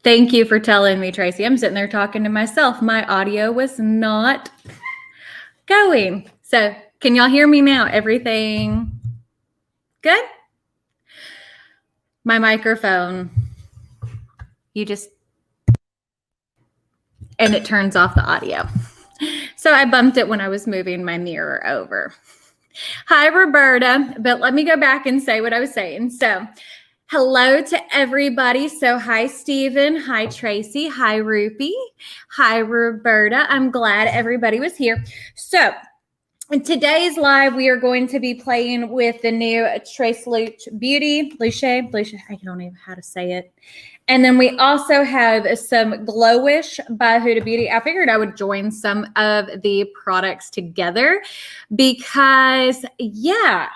Thank you for telling me, Tracy. I'm sitting there talking to myself. My audio was not going. So can y'all hear me now? Everything good? My microphone, and it turns off the audio. So I bumped it when I was moving my mirror over. Hi, Roberta, but let me go back and say what I was saying. So hello to everybody. So hi, Stephen. Hi, Tracy. Hi, Rupi. Hi, Roberta. I'm glad everybody was here. So in today's live, we are going to be playing with the new Tresluce Beauty. Luce, I don't even know how to say it. And then we also have some Glowish by Huda Beauty. I figured I would join some of the products together because, yeah,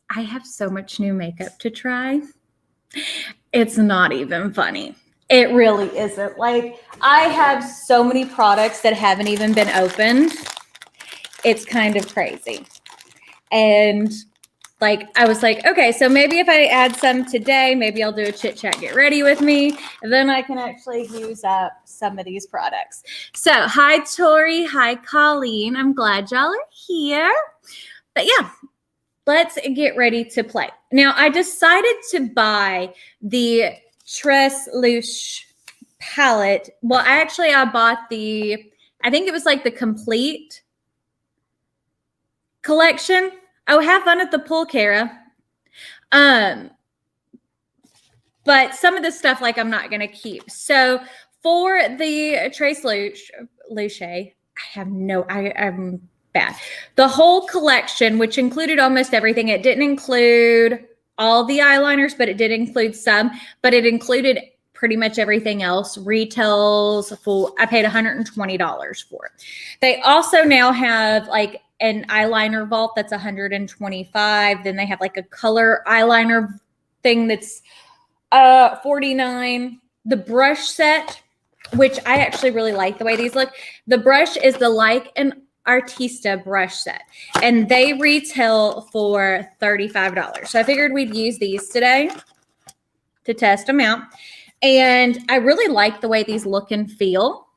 I have so much new makeup to try. It's not even funny. It really isn't. Like, I have so many products that haven't even been opened. It's kind of crazy. And like, I was like, okay, so maybe if I add some today, maybe I'll do a chit chat, get ready with me. And then I can actually use up some of these products. So hi, Tori. Hi, Colleen. I'm glad y'all are here. But yeah, let's get ready to play. Now, I decided to buy the Tresluce palette. Well, I bought I think it was like the complete collection. Oh, have fun at the pool, Kara. But some of this stuff, like, I'm not going to keep. So for the Tresluce, I'm bad. The whole collection, which included almost everything. It didn't include all the eyeliners, but it did include some. But it included pretty much everything else. Retails full. I paid $120 for it. They also now have like an eyeliner vault that's $125. Then they have like a color eyeliner thing that's $49. The brush set, which I actually really like the way these look. The brush is the Like an Artista brush set, and they retail for $35. So I figured we'd use these today to test them out. And I really like the way these look and feel.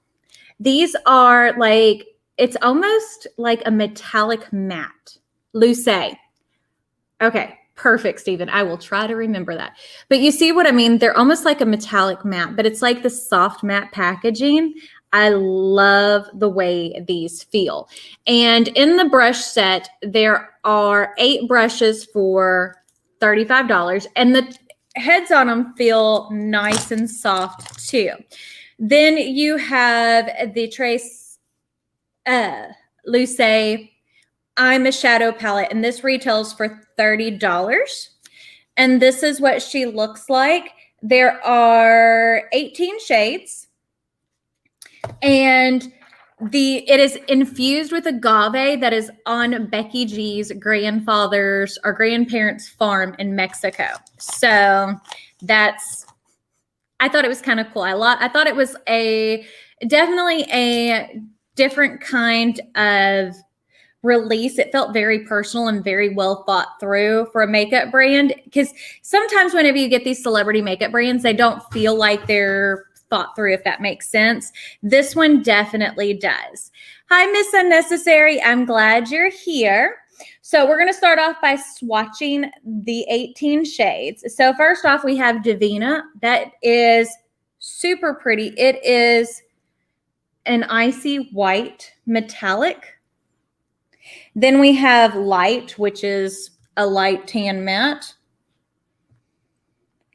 These are like, it's almost like a metallic matte. Luce. Okay, perfect, Stephen. I will try to remember that. But you see what I mean? They're almost like a metallic matte, but it's like the soft matte packaging. I love the way these feel. And in the brush set, there are 8 brushes for $35. And the heads on them feel nice and soft too. Then you have the Tresluce I'm a Shadow palette, and this retails for $30. And this is what she looks like. There are 18 shades, and it is infused with agave that is on Becky G's grandfather's or grandparents' farm in Mexico. So I thought it was kind of cool. I thought it was definitely a different kind of release. It felt very personal and very well thought through for a makeup brand, because sometimes whenever you get these celebrity makeup brands, they don't feel like they're thought through, if that makes sense. This one definitely does. Hi, Miss Unnecessary. I'm glad you're here. So we're going to start off by swatching the 18 shades. So first off, we have Divina. That is super pretty. It is an icy white metallic. Then we have Light, which is a light tan matte.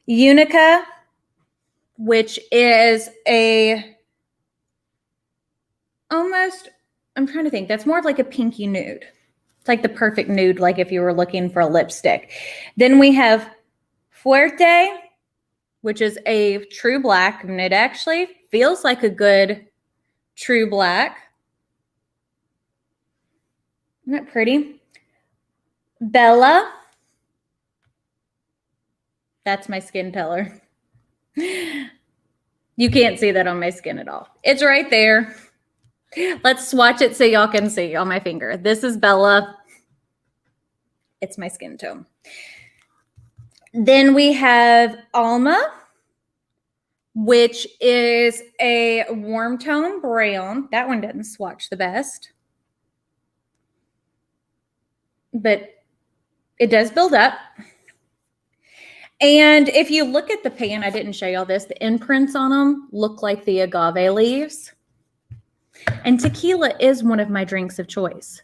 Unica, which is I'm trying to think, that's more of like a pinky nude. It's like the perfect nude, like if you were looking for a lipstick. Then we have Fuerte, which is a true black, and it actually feels like a good true black. Isn't that pretty? Bella. That's my skin color. You can't see that on my skin at all. It's right there. Let's swatch it so y'all can see on my finger. This is Bella. It's my skin tone. Then we have Alma. which is a warm tone brown. That one doesn't swatch the best, but it does build up. And if you look at the pan, I didn't show y'all this, the imprints on them look like the agave leaves. And tequila is one of my drinks of choice.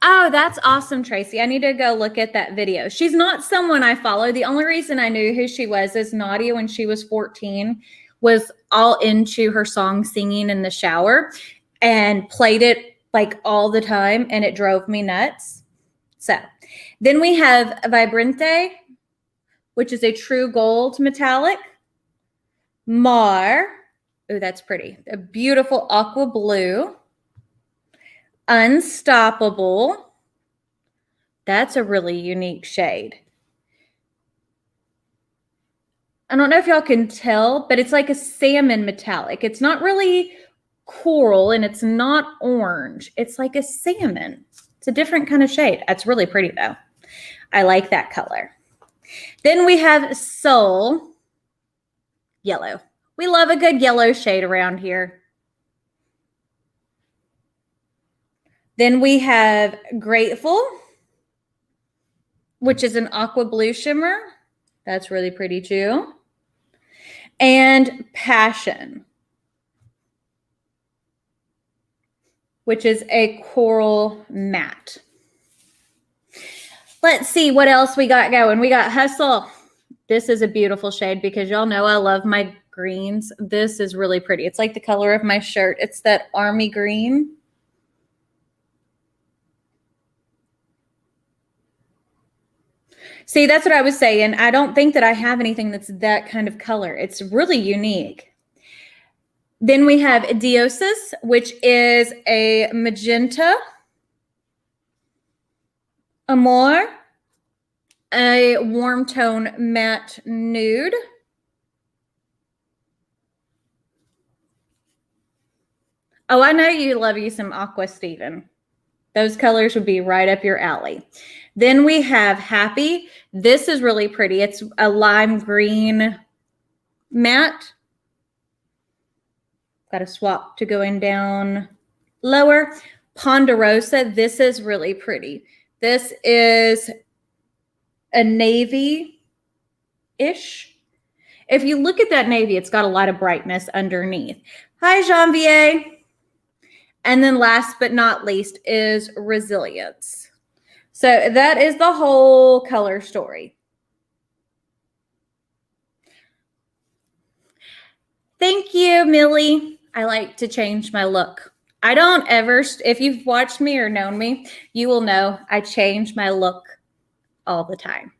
Oh, that's awesome, Tracy. I need to go look at that video. She's not someone I follow. The only reason I knew who she was is Nadia, when she was 14, was all into her song singing in the shower and played it like all the time, and it drove me nuts. So then we have Vibrente, which is a true gold metallic. Mar, oh, that's pretty. A beautiful aqua blue. Unstoppable. That's a really unique shade. I don't know if y'all can tell, but it's like a salmon metallic. It's not really coral and it's not orange. It's like a salmon. It's a different kind of shade. It's really pretty though. I like that color. Then we have Soul Yellow. We love a good yellow shade around here. Then we have Grateful, which is an aqua blue shimmer. That's really pretty too. And Passion, which is a coral matte. Let's see what else we got going. We got Hustle. This is a beautiful shade because y'all know I love my greens. This is really pretty. It's like the color of my shirt. It's that army green. See, that's what I was saying. I don't think that I have anything that's that kind of color. It's really unique. Then we have Diosis, which is a magenta. Amor, a warm tone matte nude. Oh, I know you love you some Aqua, Steven. Those colors would be right up your alley. Then we have Happy. This is really pretty. It's a lime green matte. Got a swap to going down lower. Ponderosa. This is really pretty. This is a navy-ish. If you look at that navy, it's got a lot of brightness underneath. Hi, Janvier. And then last but not least is Resilience. So that is the whole color story. Thank you, Millie. I like to change my look. I don't ever, if you've watched me or known me, you will know I change my look all the time.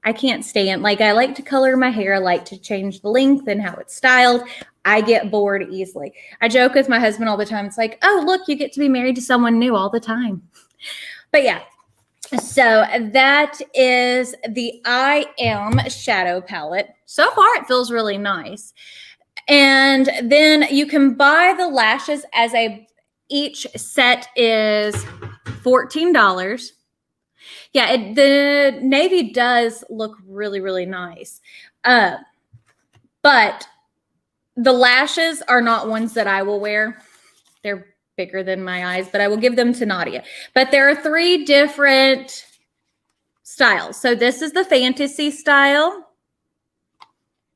I can't stand, like, I like to color my hair. I like to change the length and how it's styled. I get bored easily. I joke with my husband all the time. It's like, oh, look, you get to be married to someone new all the time. But yeah, so that is the I Am Shadow Palette. So far, it feels really nice. And then you can buy the lashes as each set is $14. Yeah, the navy does look really, really nice. But the lashes are not ones that I will wear. They're bigger than my eyes, but I will give them to Nadia. But there are 3 different styles. So this is the fantasy style.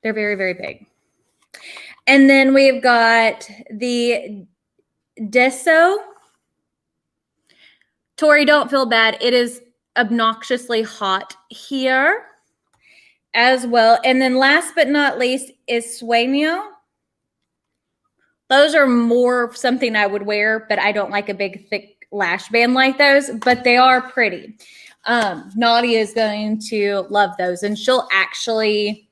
They're very, very big. And then we've got the Deso. Tori, don't feel bad. It is obnoxiously hot here as well. And then last but not least is Sueño. Those are more something I would wear, but I don't like a big, thick lash band like those, but they are pretty. Nadia is going to love those, and she'll actually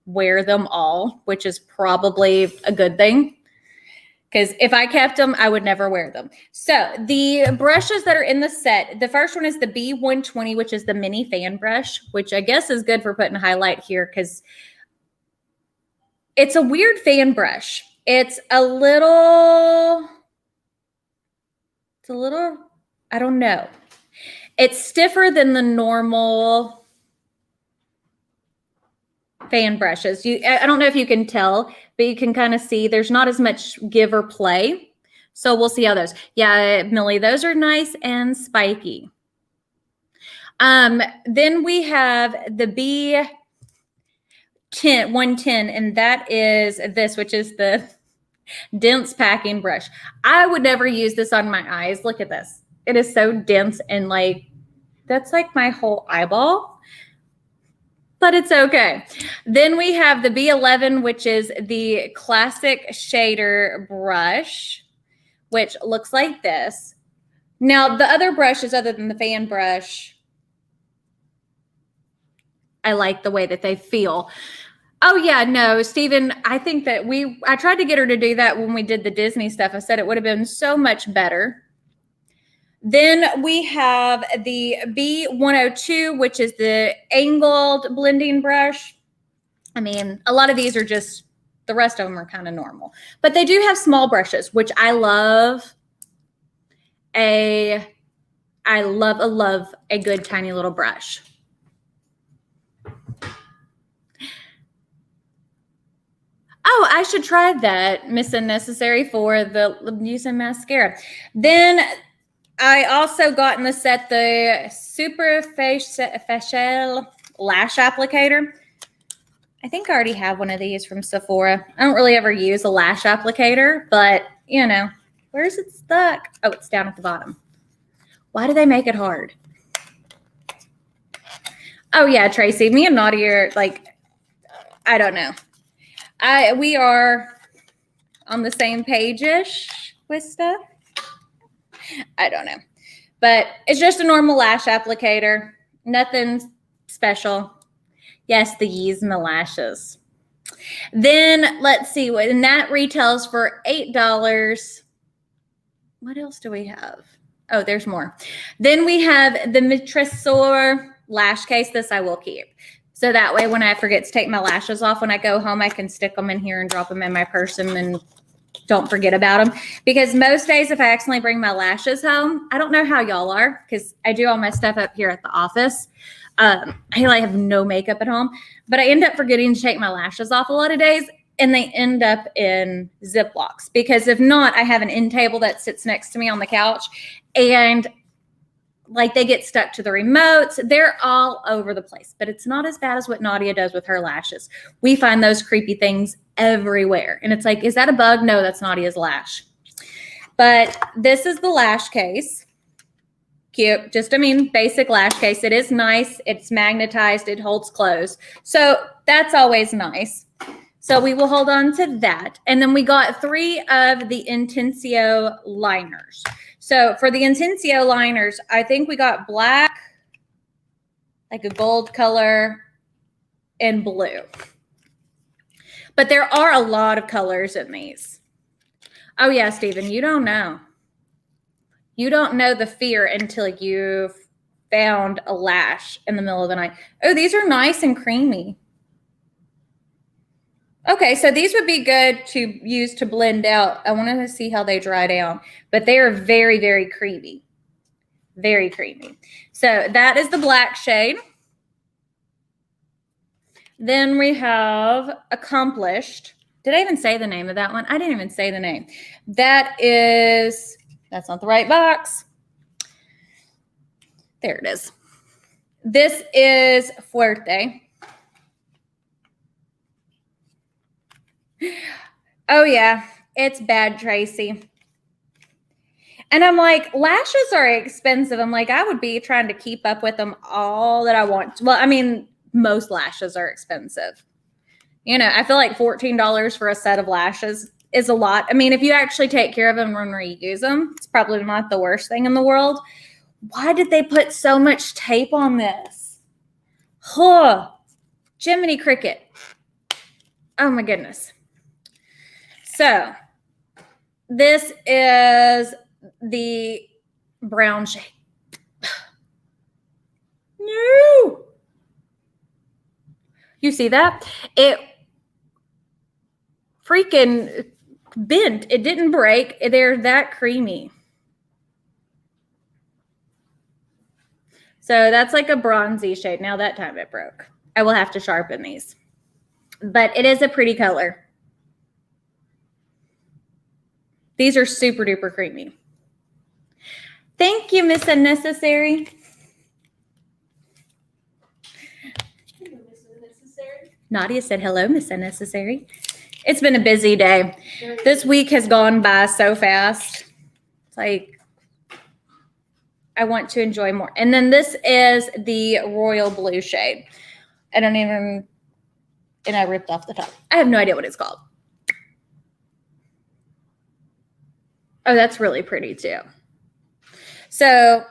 wear them all, which is probably a good thing. Because if I kept them, I would never wear them. So the brushes that are in the set, the first one is the B120, which is the mini fan brush, which I guess is good for putting highlight here because it's a weird fan brush. It's a little, I don't know. It's stiffer than the normal fan brushes. I don't know if you can tell, but you can kind of see there's not as much give or play. So we'll see how those. Yeah, Millie, those are nice and spiky. Then we have the B110, and that is this, which is the dense packing brush. I would never use this on my eyes. Look at this. It is so dense and like, that's like my whole eyeball, but it's okay. Then we have the B11, which is the classic shader brush, which looks like this. Now, the other brushes other than the fan brush, I like the way that they feel. Oh yeah, no, Stephen, I think that I tried to get her to do that when we did the Disney stuff. I said it would have been so much better. Then we have the B102, which is the angled blending brush. I mean, a lot of these are just, the rest of them are kind of normal. But they do have small brushes, which I love. I love a good tiny little brush. Oh, I should try that, Miss Unnecessary, for the using mascara. Then I also got in the set the Superficial Lash Applicator. I think I already have one of these from Sephora. I don't really ever use a lash applicator, but, you know, where's it stuck? Oh, it's down at the bottom. Why do they make it hard? Oh, yeah, Tracy, me and Naughty are, like, I don't know. We are on the same page-ish with stuff. I don't know. But it's just a normal lash applicator. Nothing special. Yes, the Yzma lashes. Then let's see. And that retails for $8. What else do we have? Oh, there's more. Then we have the Tresluce Lash Case. This I will keep. So that way when I forget to take my lashes off when I go home, I can stick them in here and drop them in my purse and don't forget about them. Because most days if I accidentally bring my lashes home, I don't know how y'all are because I do all my stuff up here at the office. I have no makeup at home, but I end up forgetting to take my lashes off a lot of days and they end up in Ziplocs because if not, I have an end table that sits next to me on the couch and like they get stuck to the remotes. They're all over the place, but it's not as bad as what Nadia does with her lashes. We find those creepy things everywhere. And it's like, is that a bug? No, that's Nadia's lash. But this is the lash case. Cute. Just, basic lash case. It is nice. It's magnetized. It holds closed. So that's always nice. So we will hold on to that. And then we got 3 of the Intencio liners. So for the Intencio liners, I think we got black, like a gold color, and blue. But there are a lot of colors in these. Oh yeah, Stephen, you don't know. You don't know the fear until you've found a lash in the middle of the night. Oh, these are nice and creamy. Okay, so these would be good to use to blend out. I wanted to see how they dry down, but they are very, very creamy. Very creamy. So that is the black shade. Then we have Accomplished. Did I even say the name of that one? I didn't even say the name. That's not the right box. There it is. This is Fuerte. Oh, yeah, it's bad, Tracy. And I'm like, lashes are expensive. I'm like, I would be trying to keep up with them all that I want. Well, most lashes are expensive. You know, I feel like $14 for a set of lashes is a lot. If you actually take care of them and reuse them, it's probably not the worst thing in the world. Why did they put so much tape on this? Huh. Jiminy Cricket. Oh, my goodness. So this is the brown shade. No. You see that? It freaking bent. It didn't break. They're that creamy. So that's like a bronzy shade. Now that time it broke. I will have to sharpen these. but it is a pretty color. These are super duper creamy. Thank you, Miss Unnecessary. Nadia said, hello, Miss Unnecessary. It's been a busy day. This week has gone by so fast. It's like, I want to enjoy more. And then this is the royal blue shade. I don't even, and I ripped off the top. I have no idea what it's called. Oh, that's really pretty too. So,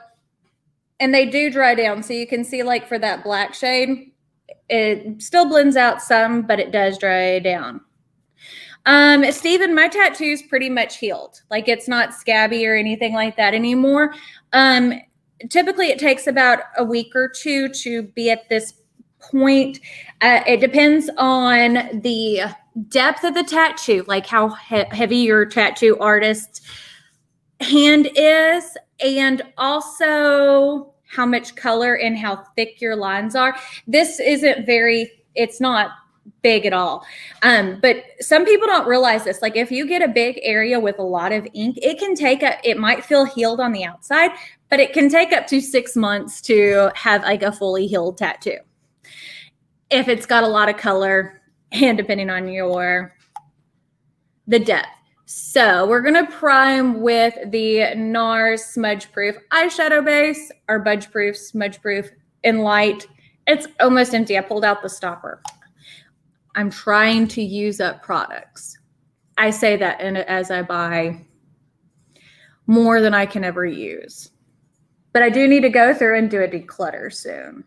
and they do dry down. So you can see like for that black shade, it still blends out some, but it does dry down. Steven, my tattoo's pretty much healed. Like it's not scabby or anything like that anymore. Typically it takes about a week or two to be at this point. It depends on the depth of the tattoo, like how heavy your tattoo artist's hand is, and also how much color and how thick your lines are. This isn't it's not big at all. But some people don't realize this. Like if you get a big area with a lot of ink, it might feel healed on the outside, but it can take up to 6 months to have like a fully healed tattoo. If it's got a lot of color and depending on the depth. So we're going to prime with the NARS Smudge Proof eyeshadow base, or Budge Proof, Smudge Proof in light. It's almost empty. I pulled out the stopper. I'm trying to use up products. I say that as I buy more than I can ever use. But I do need to go through and do a declutter soon.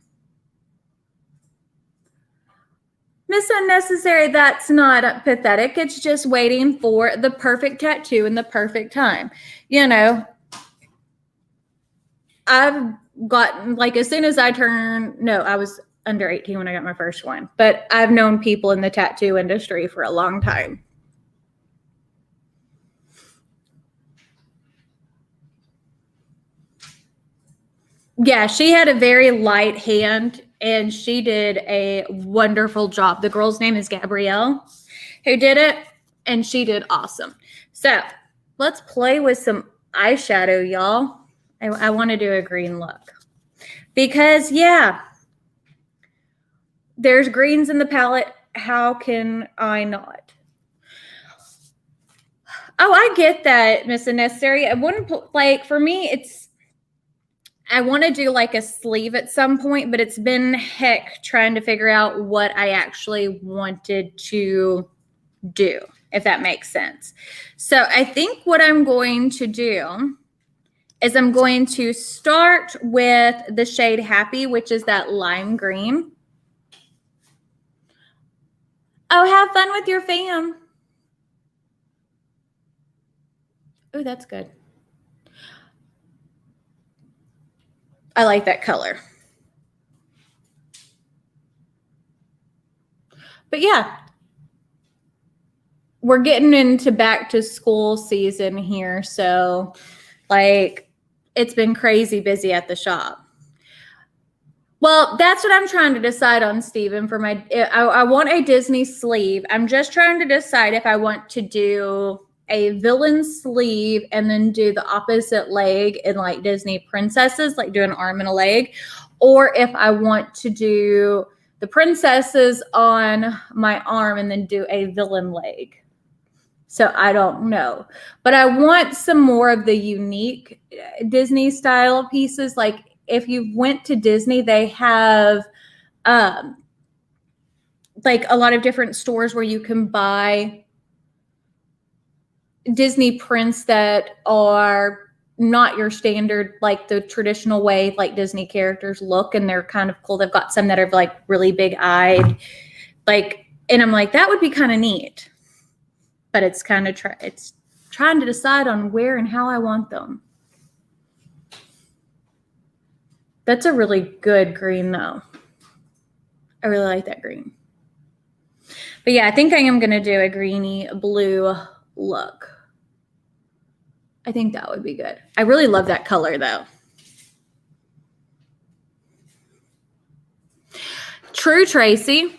Miss Unnecessary, that's not pathetic. It's just waiting for the perfect tattoo and the perfect time. You know, I've gotten, like, as soon as I was under 18 when I got my first one. But I've known people in the tattoo industry for a long time. Yeah, she had a very light hand. And she did a wonderful job. The girl's name is Gabrielle, who did it, and she did awesome. So let's play with some eyeshadow, y'all. I want to do a green look. Because, yeah, there's greens in the palette. How can I not? Oh, I get that, Miss Unnecessary. I wouldn't put, like, for me, I want to do like a sleeve at some point, but it's been heck trying to figure out what I actually wanted to do, if that makes sense. So I think what I'm going to do is I'm going to start with the shade Happy, which is that lime green. Oh, have fun with your fam. Oh, that's good. I like that color. But yeah, we're getting into back to school season here. So like it's been crazy busy at the shop. Well, that's what I'm trying to decide on, Stephen, for I want a Disney sleeve. I'm just trying to decide if I want to do a villain sleeve and then do the opposite leg in like Disney princesses, like do an arm and a leg, or if I want to do the princesses on my arm and then do a villain leg. So I don't know, but I want some more of the unique Disney style pieces. Like if you went to Disney, they have like a lot of different stores where you can buy Disney prints that are not your standard, like the traditional way like Disney characters look, and they're kind of cool. They've got some that are like really big eyed, like, and I'm like, that would be kind of neat, but it's kind of it's trying to decide on where and how I want them. That's a really good green though. I really like that green. But yeah, I think I am going to do a greeny blue look. I think that would be good. I really love that color though. True, Tracy.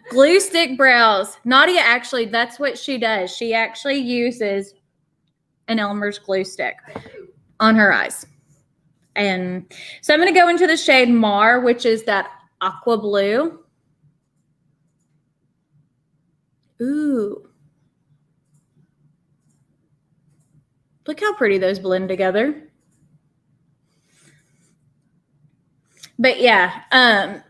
Glue stick brows. Nadia actually, that's what she does. She actually uses an Elmer's glue stick on her eyes. And so I'm going to go into the shade Mar, which is that aqua blue. Ooh. Look how pretty those blend together. But yeah,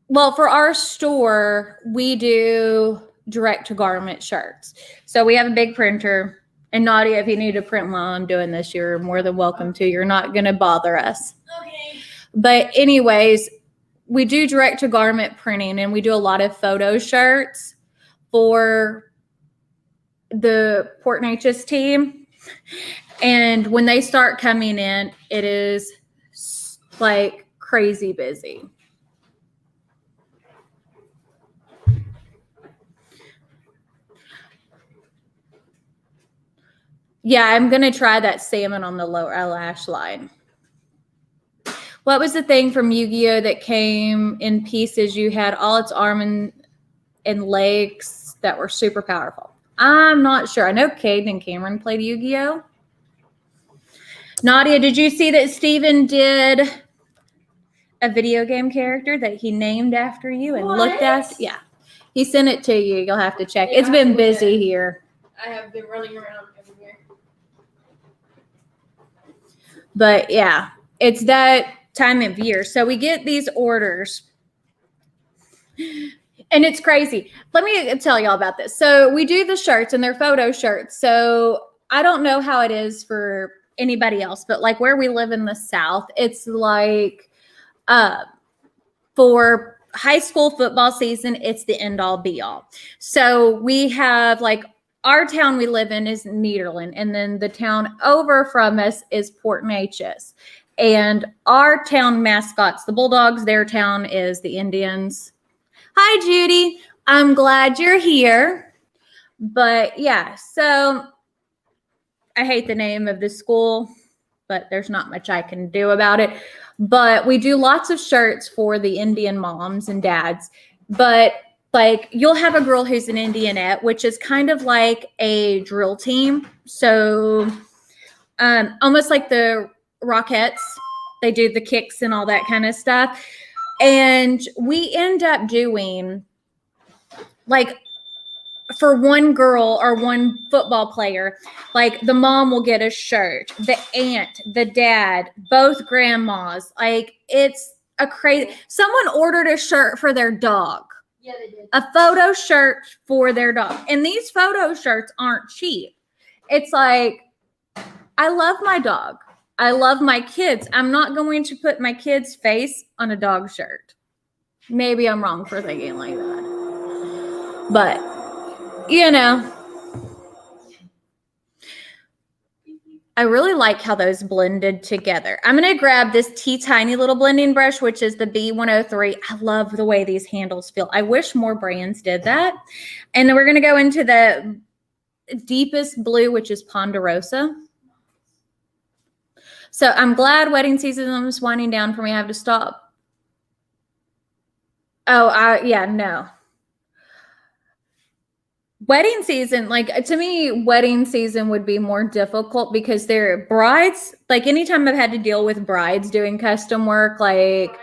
well, for our store, we do direct to garment shirts. So we have a big printer. And Nadia, if you need to print while I'm doing this, you're more than welcome to. You're not going to bother us. Okay. But anyways, we do direct to garment printing, and we do a lot of photo shirts for the Port Neches team. And when they start coming in, it is like crazy busy. Yeah, I'm going to try that salmon on the lower lash line. What was the thing from Yu-Gi-Oh that came in pieces? You had all its arm and legs that were super powerful. I'm not sure. I know Caden and Cameron played Yu-Gi-Oh. Nadia, did you see that Steven did a video game character that he named after you and looked at? Yeah. He sent it to you. You'll have to check. It's been busy here. I have been running around everywhere. But yeah, it's that time of year. So we get these orders. And it's crazy. Let me tell y'all about this. So we do the shirts, and they're photo shirts. So I don't know how it is for anybody else, but like where we live in the South, it's like for high school football season, it's the end all be all. So we have like our town we live in is Nederland, and then the town over from us is Port Neches. And our town mascots, the Bulldogs, their town is the Indians. Hi, Judy. I'm glad you're here. But yeah, so I hate the name of the school, but there's not much I can do about it. But we do lots of shirts for the Indian moms and dads. But like you'll have a girl who's an Indianette, which is kind of like a drill team. So almost like the Rockettes. They do the kicks and all that kind of stuff. And we end up doing like for one girl or one football player, like the mom will get a shirt, the aunt, the dad, both grandmas. Like it's a crazy. Someone ordered a shirt for their dog. Yeah, they did. A photo shirt for their dog. And these photo shirts aren't cheap. It's like, I love my dog. I love my kids. I'm not going to put my kid's face on a dog shirt. Maybe I'm wrong for thinking like that. But, you know, I really like how those blended together. I'm going to grab this tiny little blending brush, which is the B103. I love the way these handles feel. I wish more brands did that. And then we're going to go into the deepest blue, which is Ponderosa. So I'm glad wedding season is winding down for me. I have to stop. Oh, yeah, no. Wedding season, like to me, wedding season would be more difficult because they're brides. Like anytime I've had to deal with brides doing custom work, like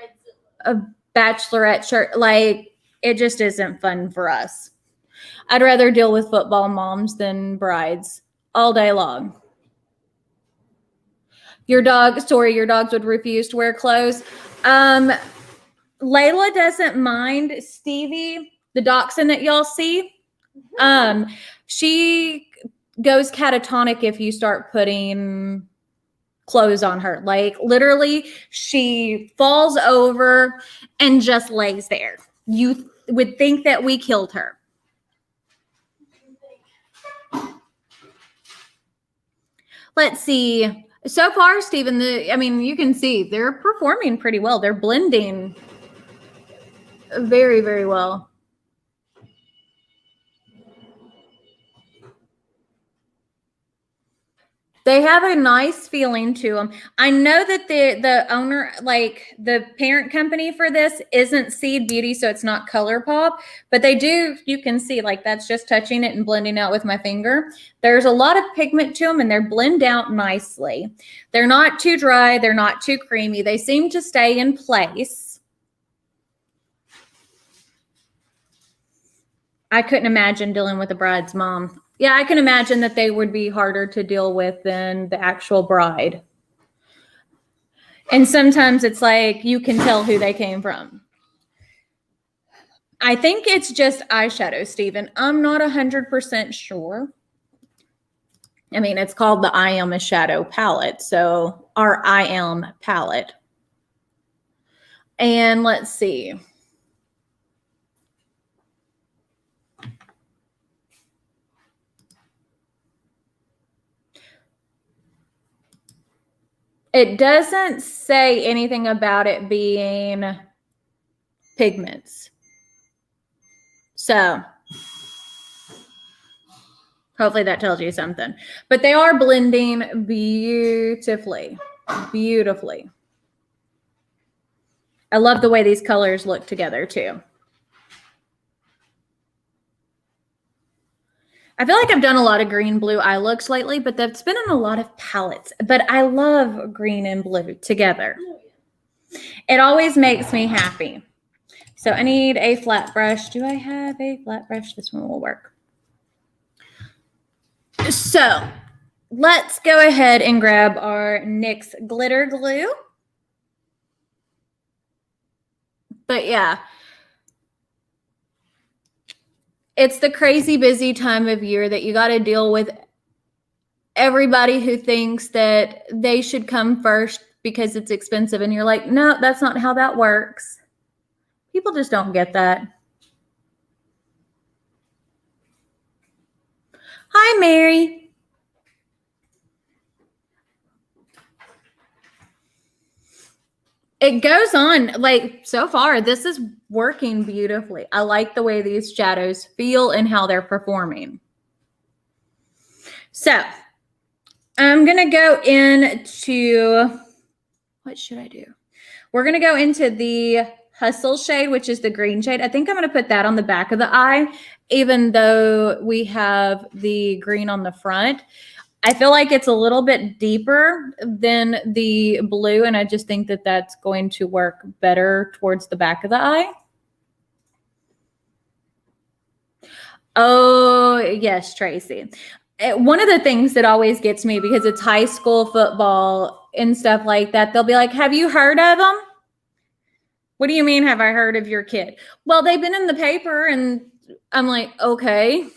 a bachelorette shirt, like it just isn't fun for us. I'd rather deal with football moms than brides all day long. Your dogs would refuse to wear clothes. Layla doesn't mind Stevie, the dachshund that y'all see. She goes catatonic if you start putting clothes on her. Like literally, she falls over and just lays there. You would think that we killed her. Let's see. So far, Stephen, you can see they're performing pretty well. They're blending very, very well. They have a nice feeling to them. I know that the owner, like the parent company for this, isn't Seed Beauty, so it's not ColourPop, but they do, you can see, like that's just touching it and blending out with my finger. There's a lot of pigment to them, and they're blend out nicely. They're not too dry. They're not too creamy. They seem to stay in place. I couldn't imagine dealing with a bride's mom. Yeah, I can imagine that they would be harder to deal with than the actual bride. And sometimes it's like you can tell who they came from. I think it's just eyeshadow, Stephen. I'm not 100% sure. I mean, it's called the I Am a Shadow palette. So our I Am palette. And let's see. It doesn't say anything about it being pigments. So hopefully that tells you something. But they are blending beautifully. Beautifully. I love the way these colors look together too. I feel like I've done a lot of green blue eye looks lately, but that's been in a lot of palettes. But I love green and blue together. It always makes me happy. So I need a flat brush. Do I have a flat brush? This one will work. So let's go ahead and grab our NYX glitter glue. But yeah, it's the crazy busy time of year that you got to deal with everybody who thinks that they should come first because it's expensive. And you're like, no, that's not how that works. People just don't get that. Hi, Mary. It goes on, like, so far, this is working beautifully. I like the way these shadows feel and how they're performing. So I'm going to go into, what should I do? We're going to go into the Hustle shade, which is the green shade. I think I'm going to put that on the back of the eye, even though we have the green on the front. I feel like it's a little bit deeper than the blue, and I just think that that's going to work better towards the back of the eye. Oh, yes, Tracy. One of the things that always gets me, because it's high school football and stuff like that, they'll be like, have you heard of them? What do you mean, have I heard of your kid? Well, they've been in the paper, and I'm like, okay.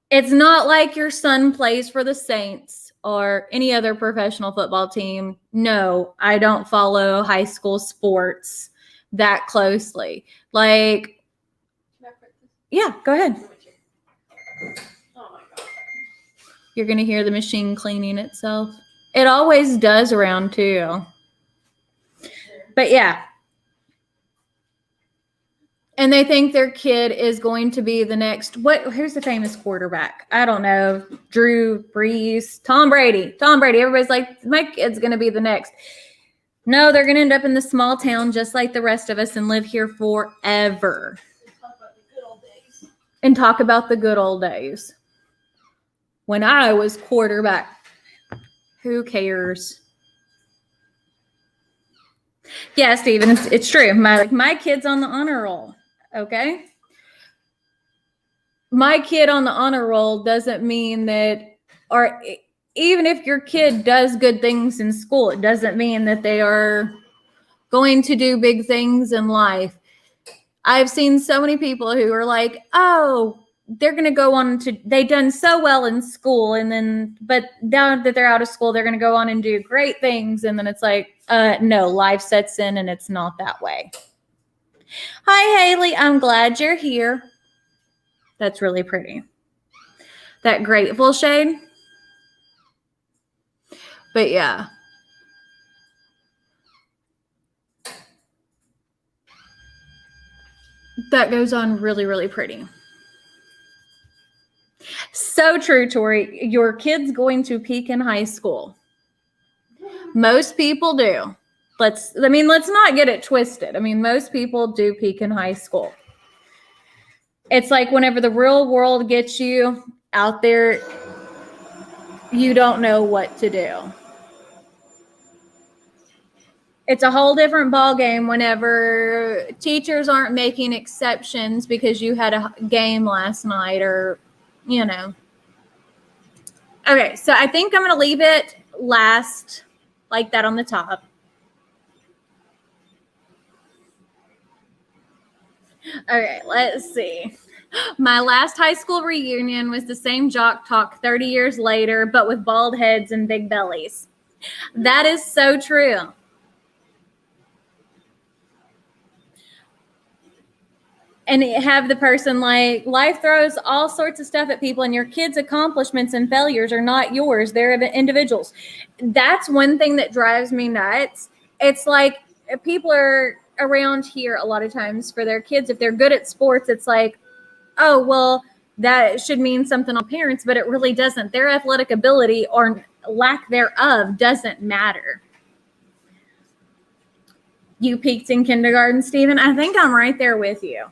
It's not like your son plays for the Saints or any other professional football team. No, I don't follow high school sports that closely. Like, yeah, go ahead. Oh my God. You're going to hear the machine cleaning itself. It always does around 2. But yeah. And they think their kid is going to be the next, who's the famous quarterback? I don't know. Drew Brees, Tom Brady. Everybody's like, my kid's going to be the next. No, they're going to end up in the small town just like the rest of us and live here forever. And talk about the good old days. When I was quarterback. Who cares? Yeah, Steven, it's true. My kid's on the honor roll. Okay. My kid on the honor roll doesn't mean that, or even if your kid does good things in school, it doesn't mean that they are going to do big things in life. I've seen so many people who are like, oh, they're going to go on to, they've done so well in school. And then, but now that they're out of school, they're going to go on and do great things. And then it's like, no, life sets in and it's not that way. Hi, Haley. I'm glad you're here. That's really pretty. That grateful shade. But yeah. That goes on really, really pretty. So true, Tori. Your kid's going to peak in high school. Most people do. Let's not get it twisted. I mean, most people do peak in high school. It's like whenever the real world gets you out there, you don't know what to do. It's a whole different ballgame whenever teachers aren't making exceptions because you had a game last night or, you know. Okay, so I think I'm going to leave it last like that on the top. Okay, let's see. My last high school reunion was the same jock talk 30 years later, but with bald heads and big bellies. That is so true. And have the person like, life throws all sorts of stuff at people, and your kids' accomplishments and failures are not yours. They're individuals. That's one thing that drives me nuts. It's like people are around here a lot of times for their kids. If they're good at sports, it's like, oh, well, that should mean something on parents, but it really doesn't. Their athletic ability or lack thereof doesn't matter. You peaked in kindergarten, Stephen? I think I'm right there with you.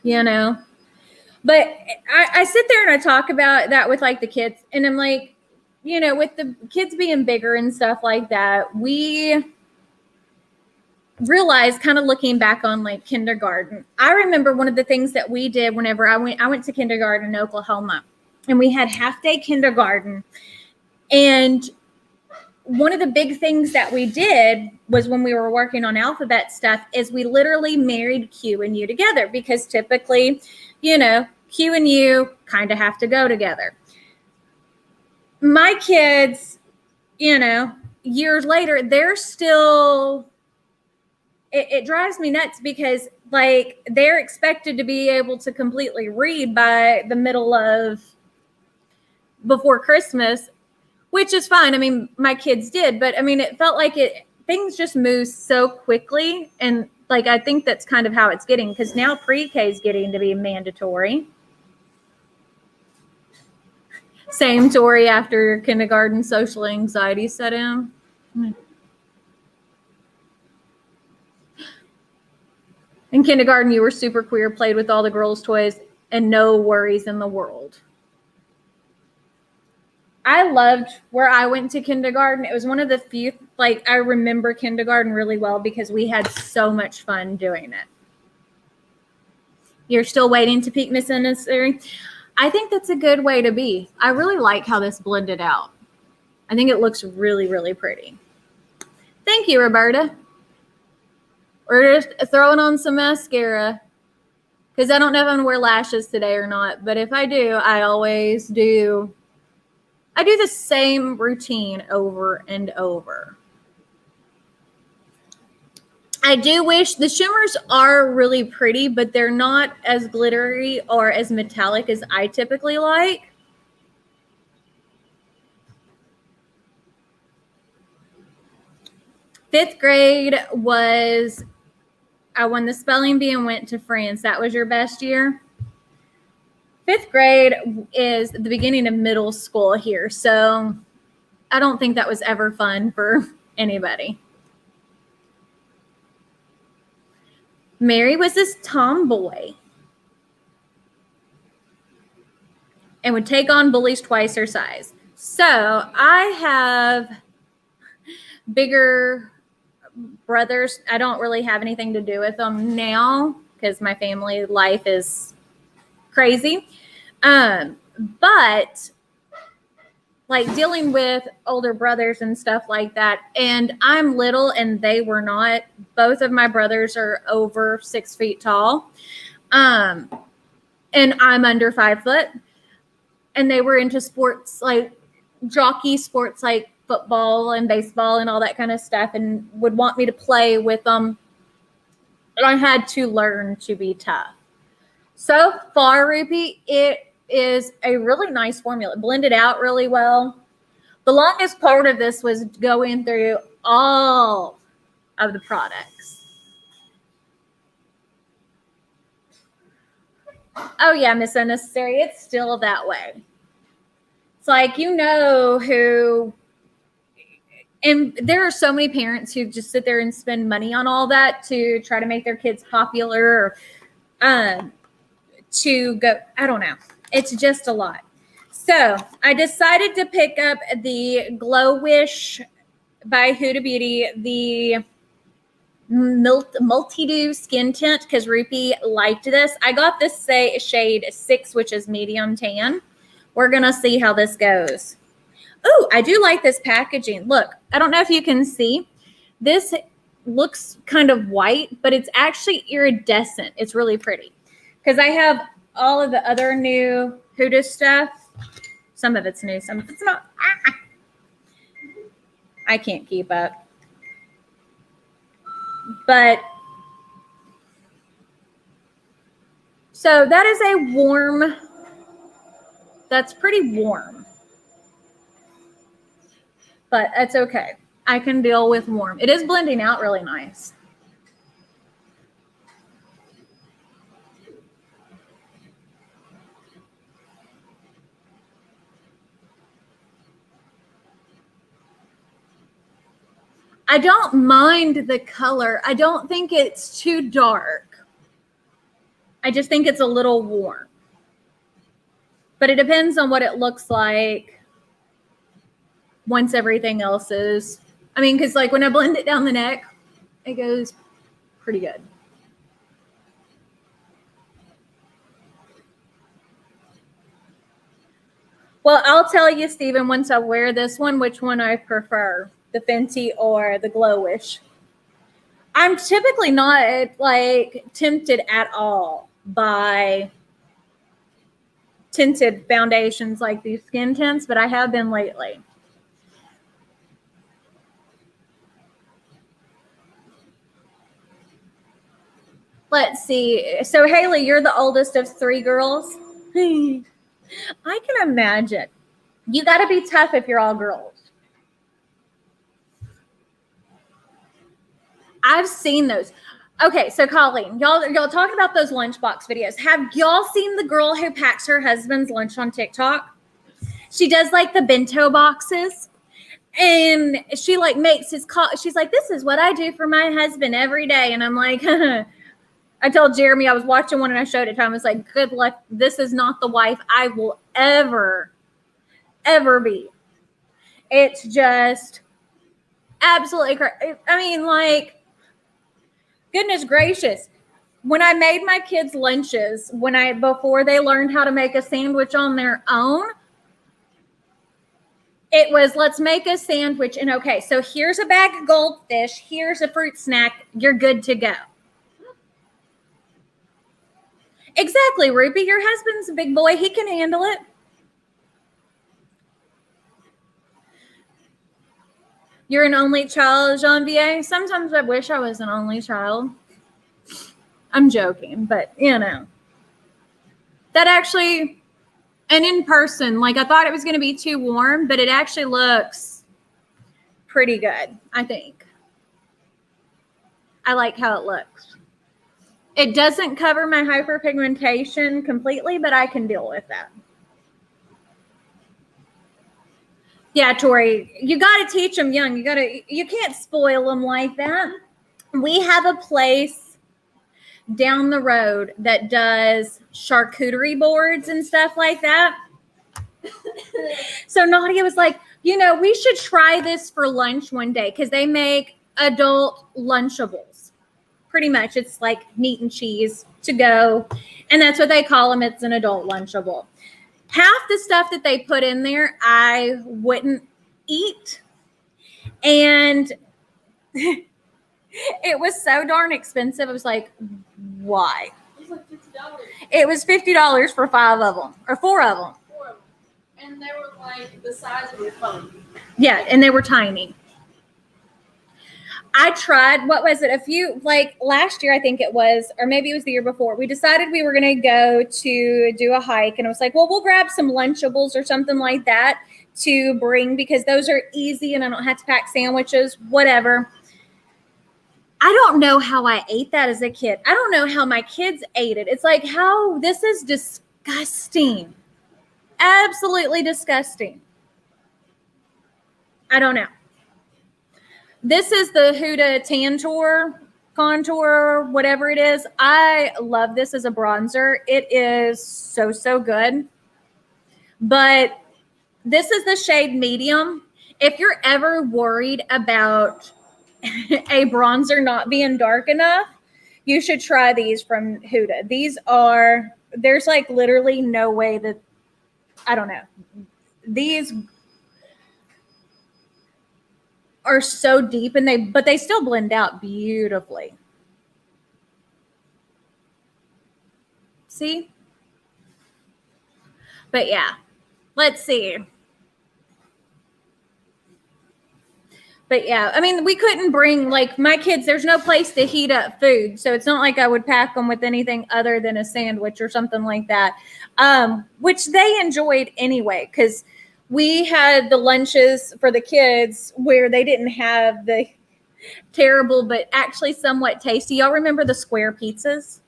You know, but I sit there and I talk about that with like the kids, and I'm like, you know, with the kids being bigger and stuff like that, we realize, kind of looking back on like kindergarten, I remember one of the things that we did whenever I went to kindergarten in Oklahoma, and we had half day kindergarten. And one of the big things that we did was when we were working on alphabet stuff is we literally married Q and U together, because typically, you know, Q and U kind of have to go together. My kids, you know, years later, they're still, it drives me nuts because like they're expected to be able to completely read by the middle of before Christmas, which is fine. I mean, my kids did, but I mean, it felt like things just move so quickly. And like, I think that's kind of how it's getting, because now pre-K is getting to be mandatory. Same Tori, after kindergarten, social anxiety set in. In kindergarten, you were super queer, played with all the girls' toys, and no worries in the world. I loved where I went to kindergarten. It was one of the few, like, I remember kindergarten really well because we had so much fun doing it. You're still waiting to peak Misunecessary? I think that's a good way to be. I really like how this blended out. I think it looks really, really pretty. Thank you, Roberta. We're just throwing on some mascara because I don't know if I'm going to wear lashes today or not. But if I do, I always do. I do the same routine over and over. I do wish the shimmers are really pretty, but they're not as glittery or as metallic as I typically like. Fifth grade was, I won the spelling bee and went to France. That was your best year? Fifth grade is the beginning of middle school here, so I don't think that was ever fun for anybody. Mary was this tomboy and would take on bullies twice her size. So I have bigger brothers. I don't really have anything to do with them now because my family life is crazy. But like dealing with older brothers and stuff like that. And I'm little and they were not. Both of my brothers are over 6 feet tall. And I'm under 5 foot. And they were into sports, like jockey sports, like football and baseball and all that kind of stuff, and would want me to play with them. And I had to learn to be tough. So far, Rupi, it is a really nice formula. It blended out really well. The longest part of this was going through all of the products. Oh yeah, Miss Unnecessary. It's still that way. It's like, you know who, and there are so many parents who just sit there and spend money on all that to try to make their kids popular, or to go, I don't know. It's just a lot. So I decided to pick up the Glow Wish by Huda Beauty, the Multi-Do Skin Tint, because Rupi liked this. I got this shade 6, which is medium tan. We're going to see how this goes. Oh, I do like this packaging. Look, I don't know if you can see. This looks kind of white, but it's actually iridescent. It's really pretty. Because I have all of the other new Huda stuff. Some of it's new, some of it's not. I can't keep up. But so that is a warm, that's pretty warm. But that's okay. I can deal with warm. It is blending out really nice. I don't mind the color. I don't think it's too dark. I just think it's a little warm. But it depends on what it looks like once everything else is. I mean, because like when I blend it down the neck, it goes pretty good. Well, I'll tell you, Stephen, once I wear this one, which one I prefer, the Fenty or the Glow Wish. I'm typically not like tempted at all by tinted foundations like these skin tints, but I have been lately. Let's see. So, Haley, you're the oldest of 3 girls. I can imagine. You got to be tough if you're all girls. I've seen those. Okay, so Colleen, y'all talking about those lunchbox videos. Have y'all seen the girl who packs her husband's lunch on TikTok? She does like the bento boxes, and she like makes his call. She's like, "This is what I do for my husband every day," and I'm like, I told Jeremy I was watching one and I showed it to him. I was like, "Good luck. This is not the wife I will ever be." It's just absolutely crazy. I mean, like, goodness gracious. When I made my kids lunches, before they learned how to make a sandwich on their own, it was, let's make a sandwich. And okay, so here's a bag of goldfish. Here's a fruit snack. You're good to go. Exactly, Ruby. Your husband's a big boy. He can handle it. You're an only child, Jean-Vier? Sometimes I wish I was an only child. I'm joking, but you know. That actually, and in person, like I thought it was going to be too warm, but it actually looks pretty good, I think. I like how it looks. It doesn't cover my hyperpigmentation completely, but I can deal with that. Yeah, Tori, you got to teach them young. You can't spoil them like that. We have a place down the road that does charcuterie boards and stuff like that. So Nadia was like, we should try this for lunch one day because they make adult Lunchables. Pretty much, it's like meat and cheese to go, and that's what they call them. It's an adult Lunchable. Half the stuff that they put in there, I wouldn't eat. And it was so darn expensive. I was like, why? It was like $50. It was $50 for 5 of them, or 4 of them. 4 of them. And they were like the size of your phone. Yeah, and they were tiny. I tried, what was it? Like last year, I think it was, or maybe it was the year before, we decided we were going to go to do a hike. And I was like, well, we'll grab some Lunchables or something like that to bring because those are easy and I don't have to pack sandwiches, whatever. I don't know how I ate that as a kid. I don't know how my kids ate it. It's like, how, this is disgusting. Absolutely disgusting. I don't know. This is the Huda Tantour contour, whatever it is. I love this as a bronzer. It is so, so good. But this is the shade medium. If you're ever worried about a bronzer not being dark enough, you should try these from Huda. These are, there's like literally no way that, I don't know. These are so deep and but they still blend out beautifully. See? But yeah, let's see. But yeah, I mean, we couldn't bring, like, my kids, there's no place to heat up food. So it's not like I would pack them with anything other than a sandwich or something like that, which they enjoyed anyway, because we had the lunches for the kids where they didn't have the terrible, but actually somewhat tasty. Y'all remember the square pizzas?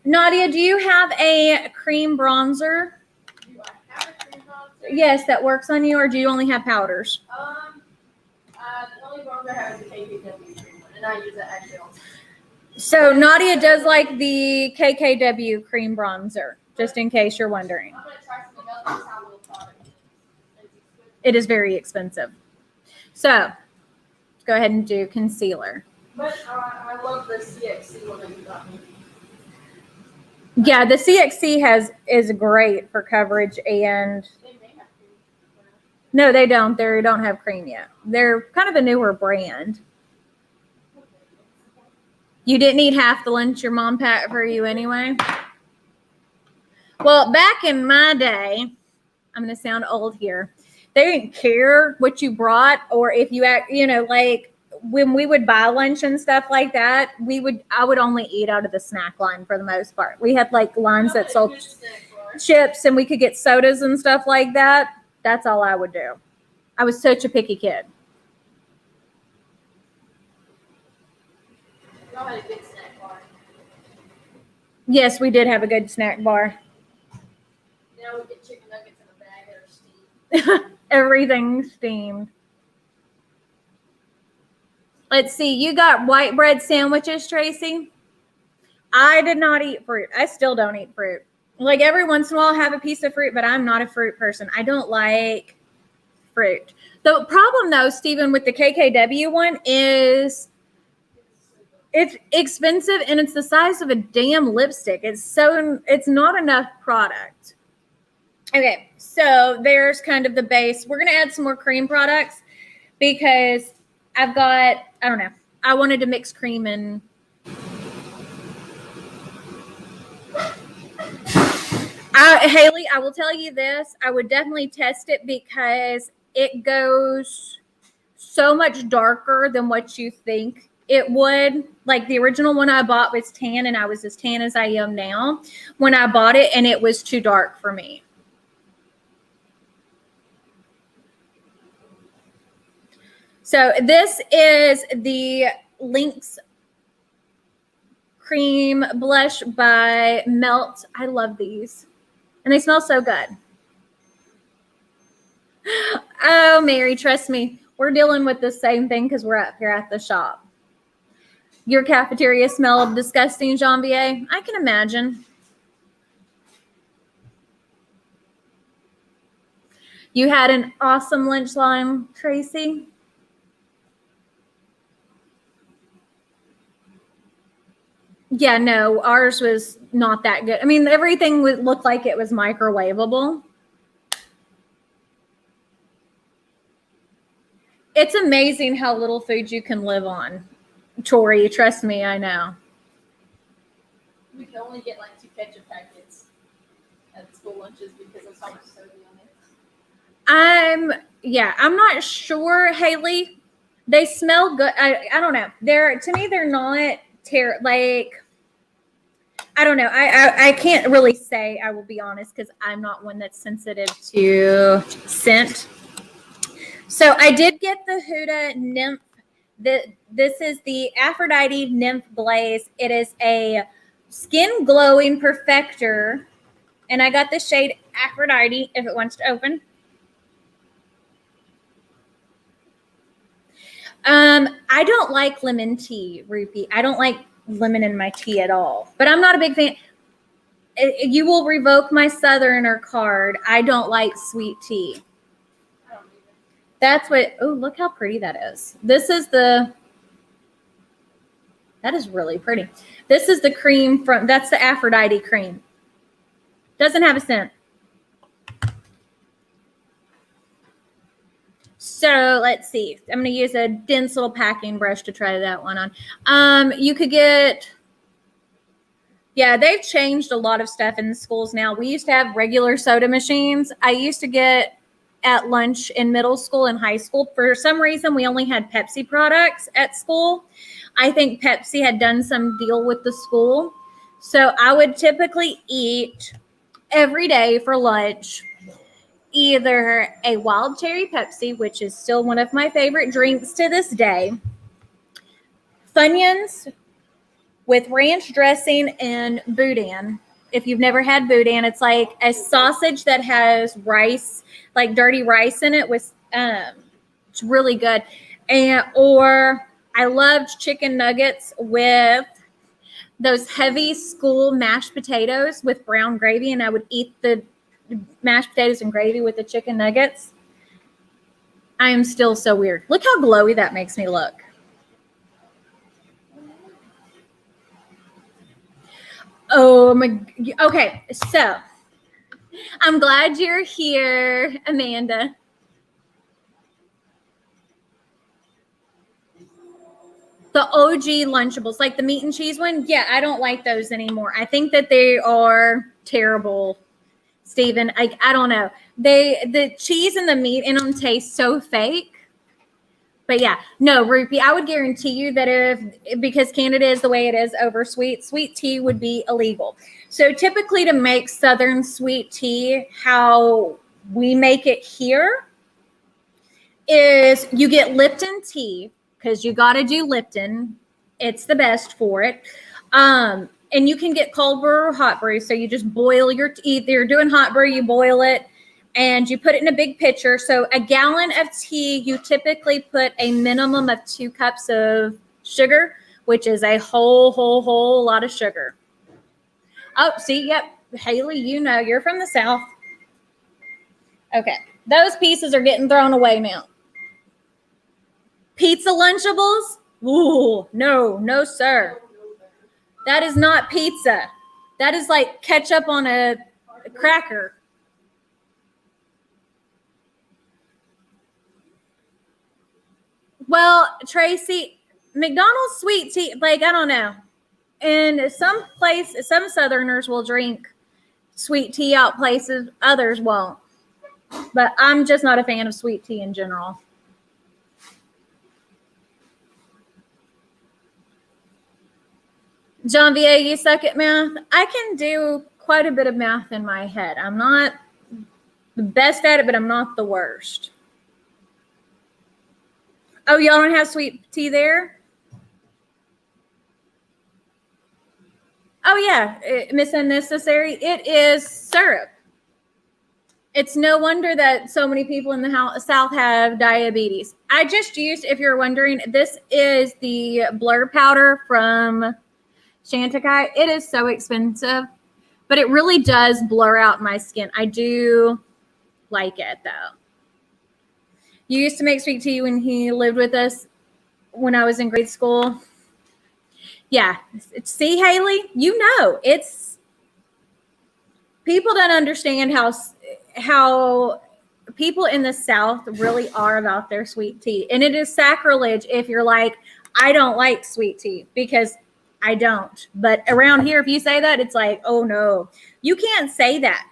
Nadia, do you have a cream bronzer? Do I have a cream bronzer? Yes, that works on you, or do you only have powders? The only bronzer I have is the KKW cream one, and I use that actually all the time. So Nadia does like the KKW cream bronzer, just in case you're wondering. I'm gonna try something else. This is how little product is. It is very expensive. So let's go ahead and do concealer. But I love the CXC one that you got me. Yeah, the CXC is great for coverage, and They may have cream. no, they don't. They don't have cream yet. They're kind of a newer brand. You didn't eat half the lunch your mom packed for you anyway? Well, back in my day, I'm going to sound old here. They didn't care what you brought, or if you act, like when we would buy lunch and stuff like that, I would only eat out of the snack line for the most part. We had like lines that sold chips, and we could get sodas and stuff like that. That's all I would do. I was such a picky kid. Y'all had a good snack bar. Yes, we did have a good snack bar. Now we get chicken nuggets in a bag that are steamed. Everything steamed. Let's see. You got white bread sandwiches, Tracy? I did not eat fruit. I still don't eat fruit. Like every once in a while, I'll have a piece of fruit, but I'm not a fruit person. I don't like fruit. The problem, though, Stephen, with the KKW one is it's expensive and it's the size of a damn lipstick. It's not enough product. Okay, so there's kind of the base. We're going to add some more cream products because I've got, I don't know, I wanted to mix cream and Haley, I will tell you this. I would definitely test it because it goes so much darker than what you think it would. Like the original one I bought was tan, and I was as tan as I am now when I bought it, and it was too dark for me. So this is the Lynx Cream Blush by Melt. I love these. And they smell so good. Oh, Mary, trust me. We're dealing with the same thing because we're up here at the shop. Your cafeteria smelled disgusting, Janvier. I can imagine. You had an awesome lunch line, Tracy. Yeah, no, ours was not that good. I mean, everything looked like it was microwavable. It's amazing how little food you can live on. Tori, trust me, I know. We can only get like 2 ketchup packets at school lunches because of how much sodium it. I'm not sure, Haley. They smell good. I don't know. To me, they're not I don't know. I can't really say, I will be honest, because I'm not one that's sensitive to scent. So I did get the Huda Nymph. This is the Aphrodite Nymph Glaze. It is a skin glowing perfector. And I got the shade Aphrodite if it wants to open. I don't like lemon tea, Rupi. I don't like lemon in my tea at all. But I'm not a big fan. You will revoke my Southerner card. I don't like sweet tea. That's what, oh, look how pretty that is. This is the, that is really pretty. This is the cream from, that's the Aphrodite cream. Doesn't have a scent. So let's see. I'm going to use a dense little packing brush to try that one on. You could get, yeah, they've changed a lot of stuff in the schools now. We used to have regular soda machines. I used to get at lunch in middle school and high school. For some reason, we only had Pepsi products at school. I think Pepsi had done some deal with the school. So I would typically eat every day for lunch either a wild cherry Pepsi, which is still one of my favorite drinks to this day, Funyuns with ranch dressing and boudin. If you've never had boudin, it's like a sausage that has rice, like dirty rice in it with, it's really good. And, or I loved chicken nuggets with those heavy school mashed potatoes with brown gravy. And I would eat the mashed potatoes and gravy with the chicken nuggets. I am still so weird. Look how glowy that makes me look. Oh my, okay, so I'm glad you're here, Amanda. The OG Lunchables, like the meat and cheese one, yeah, I don't like those anymore. I think that they are terrible, Stephen. I don't know. The cheese and the meat in them taste so fake. But yeah, no, Rupi, I would guarantee you that because Canada is the way it is over sweet tea would be illegal. So typically to make Southern sweet tea, how we make it here is you get Lipton tea, because you got to do Lipton. It's the best for it. And you can get cold brew or hot brew. So you just boil your tea. Either you're doing hot brew, you boil it, and you put it in a big pitcher. So a gallon of tea, you typically put a minimum of 2 cups of sugar, which is a whole lot of sugar. Oh, see, yep. Haley, you know, you're from the South. Okay. Those pieces are getting thrown away now. Pizza Lunchables? Ooh, no, sir. That is not pizza. That is like ketchup on a cracker. Well, Tracy, McDonald's sweet tea, like, I don't know. And some Southerners will drink sweet tea out places, others won't. But I'm just not a fan of sweet tea in general. John VA, you suck at math? I can do quite a bit of math in my head. I'm not the best at it, but I'm not the worst. Oh, y'all don't have sweet tea there? Oh, yeah, Miss Unnecessary. It is syrup. It's no wonder that so many people in the South have diabetes. I just used, if you're wondering, this is the blur powder from Chantecaille. It is so expensive, but it really does blur out my skin. I do like it, though. You used to make sweet tea when he lived with us when I was in grade school. Yeah. See, Haley, you know, it's people don't understand how people in the South really are about their sweet tea. And it is sacrilege if you're like, I don't like sweet tea, because I don't. But around here, if you say that, it's like, oh no, you can't say that.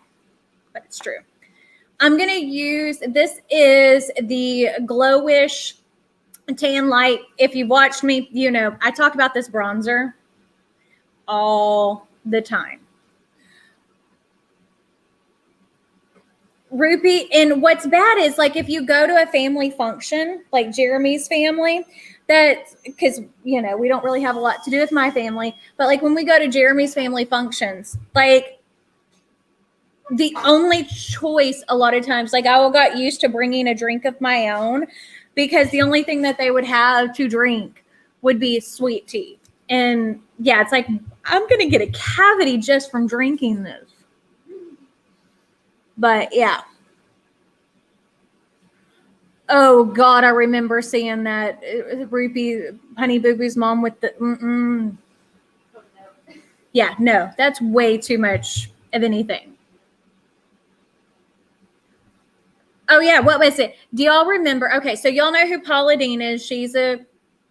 But it's true. I'm going to use, this is the Glowish Tan Light. If you've watched me, you know, I talk about this bronzer all the time. Rupee. And what's bad is like if you go to a family function, like Jeremy's family, that because you know we don't really have a lot to do with my family, but like when we go to Jeremy's family functions, like the only choice a lot of times, like I got used to bringing a drink of my own because the only thing that they would have to drink would be sweet tea. And yeah, it's like I'm gonna get a cavity just from drinking this. But yeah. Oh God, I remember seeing that Rupee, Honey Boo Boo's mom with the. Oh, no. Yeah, no, that's way too much of anything. Oh yeah, what was it? Do y'all remember? Okay, so y'all know who Paula Deen is. She's a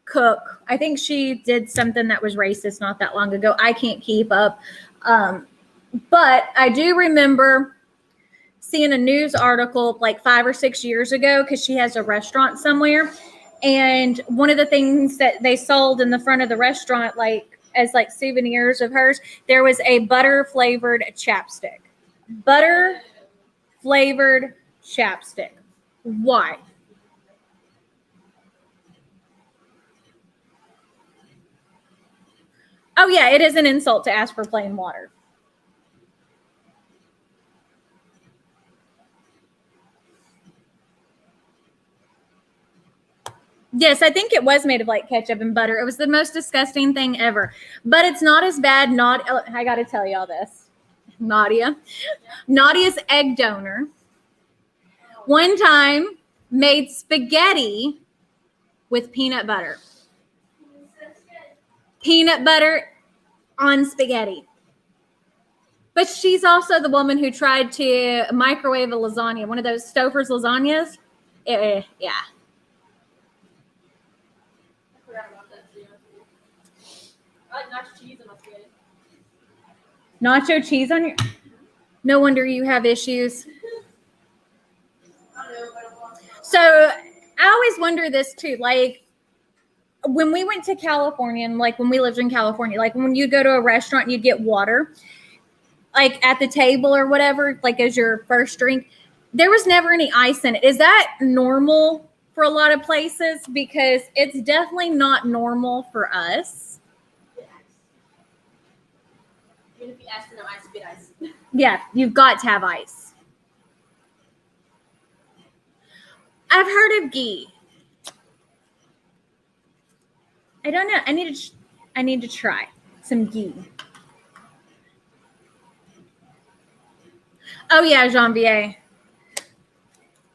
cook. I think she did something that was racist not that long ago. I can't keep up, but I do remember seeing a news article like 5 or 6 years ago because she has a restaurant somewhere, and one of the things that they sold in the front of the restaurant, like as like souvenirs of hers, there was a butter flavored chapstick. Butter flavored chapstick. Why? Oh yeah, it is an insult to ask for plain water. Yes, I think it was made of like ketchup and butter. It was the most disgusting thing ever. But it's not as bad. I got to tell y'all this. Nadia's egg donor one time made spaghetti with peanut butter. Peanut butter on spaghetti. But she's also the woman who tried to microwave a lasagna, one of those Stouffer's lasagnas. Yeah. I forgot about that too. I like nacho cheese in my spaghetti. Nacho cheese on your. No wonder you have issues. I know, but I'm lost. So I always wonder this too. Like when we went to California and like when we lived in California, like when you go to a restaurant, you'd get water, like at the table or whatever, like as your first drink. There was never any ice in it. Is that normal for a lot of places? Because it's definitely not normal for us. Even if you ask for no ice, you get ice. Yeah, you've got to have ice. I've heard of ghee. I don't know. I need to try some ghee. Oh yeah, Janvier.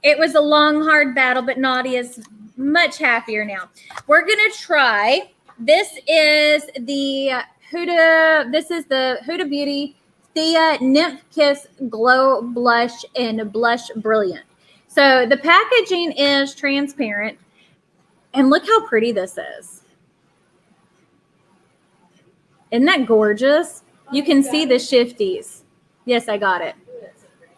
It was a long, hard battle, but Nadia's much happier now. We're gonna try. This is the Huda Beauty Thea Nymph Kiss Glow Blush and Blush Brilliant. So the packaging is transparent, and look how pretty this is. Isn't that gorgeous? You can see the shifties. Yes, I got it. Ooh, that's so pretty.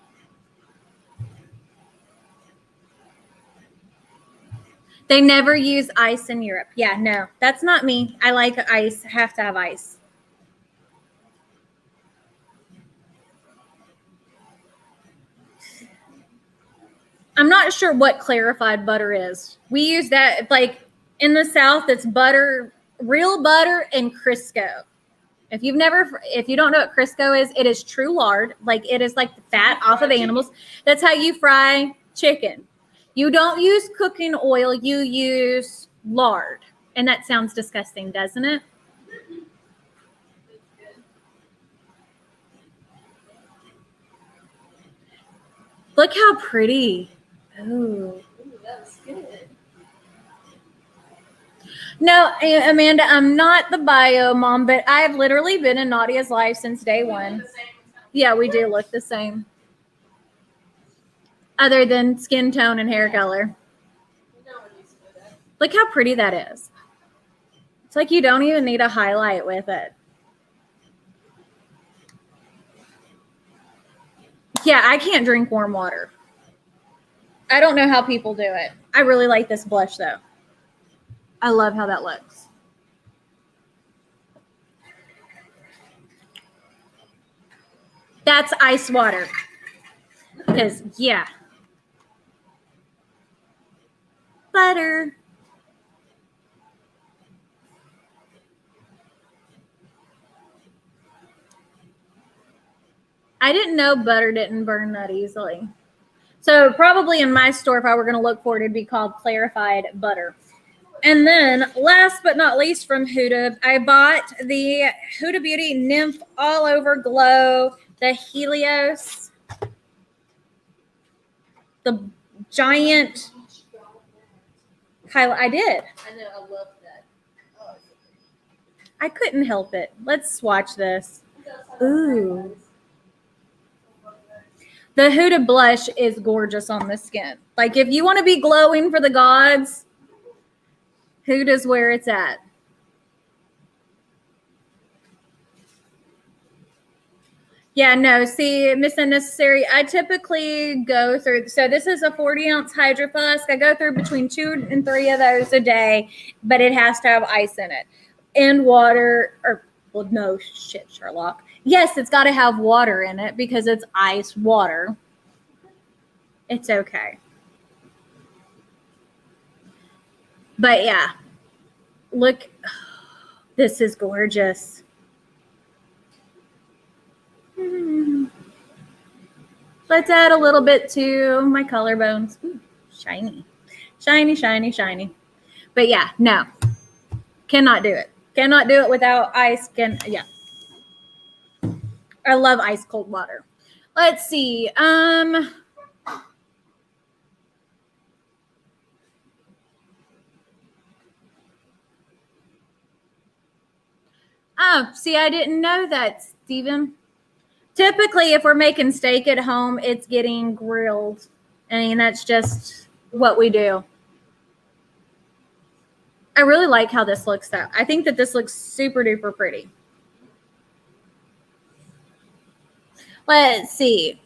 They never use ice in Europe. Yeah, no, that's not me. I like ice. Have to have ice. I'm not sure what clarified butter is. We use that like in the South. It's butter, real butter, and Crisco. If you don't know what Crisco is, it is true lard. Like it is like the fat off of animals. That's how you fry chicken. You don't use cooking oil. You use lard. And that sounds disgusting, doesn't it? Look how pretty. Oh. Ooh, that was good. No, Amanda, I'm not the bio mom, but I've literally been in Nadia's life since day one. Yeah, we do look the same. Other than skin tone and hair color. No one needs to know that. Look how pretty that is. It's like you don't even need a highlight with it. Yeah, I can't drink warm water. I don't know how people do it. I really like this blush though. I love how that looks. That's ice water. Because, yeah. Butter. I didn't know butter didn't burn that easily. So probably in my store, if I were going to look for it, it'd be called clarified butter. And then last but not least from Huda, I bought the Huda Beauty Nymph All Over Glow, the Helios, the giant highlight. I did. I know, I love that. Oh, I couldn't help it. Let's swatch this. Ooh. The Huda Blush is gorgeous on the skin. Like if you want to be glowing for the gods, Huda's where it's at. Yeah, no, see, Miss Unnecessary, I typically go through, so this is a 40-ounce Hydro Flask. I go through between 2 and 3 of those a day, but it has to have ice in it. And water, or, well, no, shit, Sherlock. Yes, it's got to have water in it because it's ice water. It's okay. But yeah, look, this is gorgeous. Let's add a little bit to my collarbones. Ooh, shiny, shiny, shiny, shiny. But yeah, no, cannot do it. Cannot do it without ice. Yeah, I love ice cold water. Let's see. Oh, see, I didn't know that, Steven. Typically, if we're making steak at home, it's getting grilled. I mean, that's just what we do. I really like how this looks, though. I think that this looks super duper pretty. Let's see.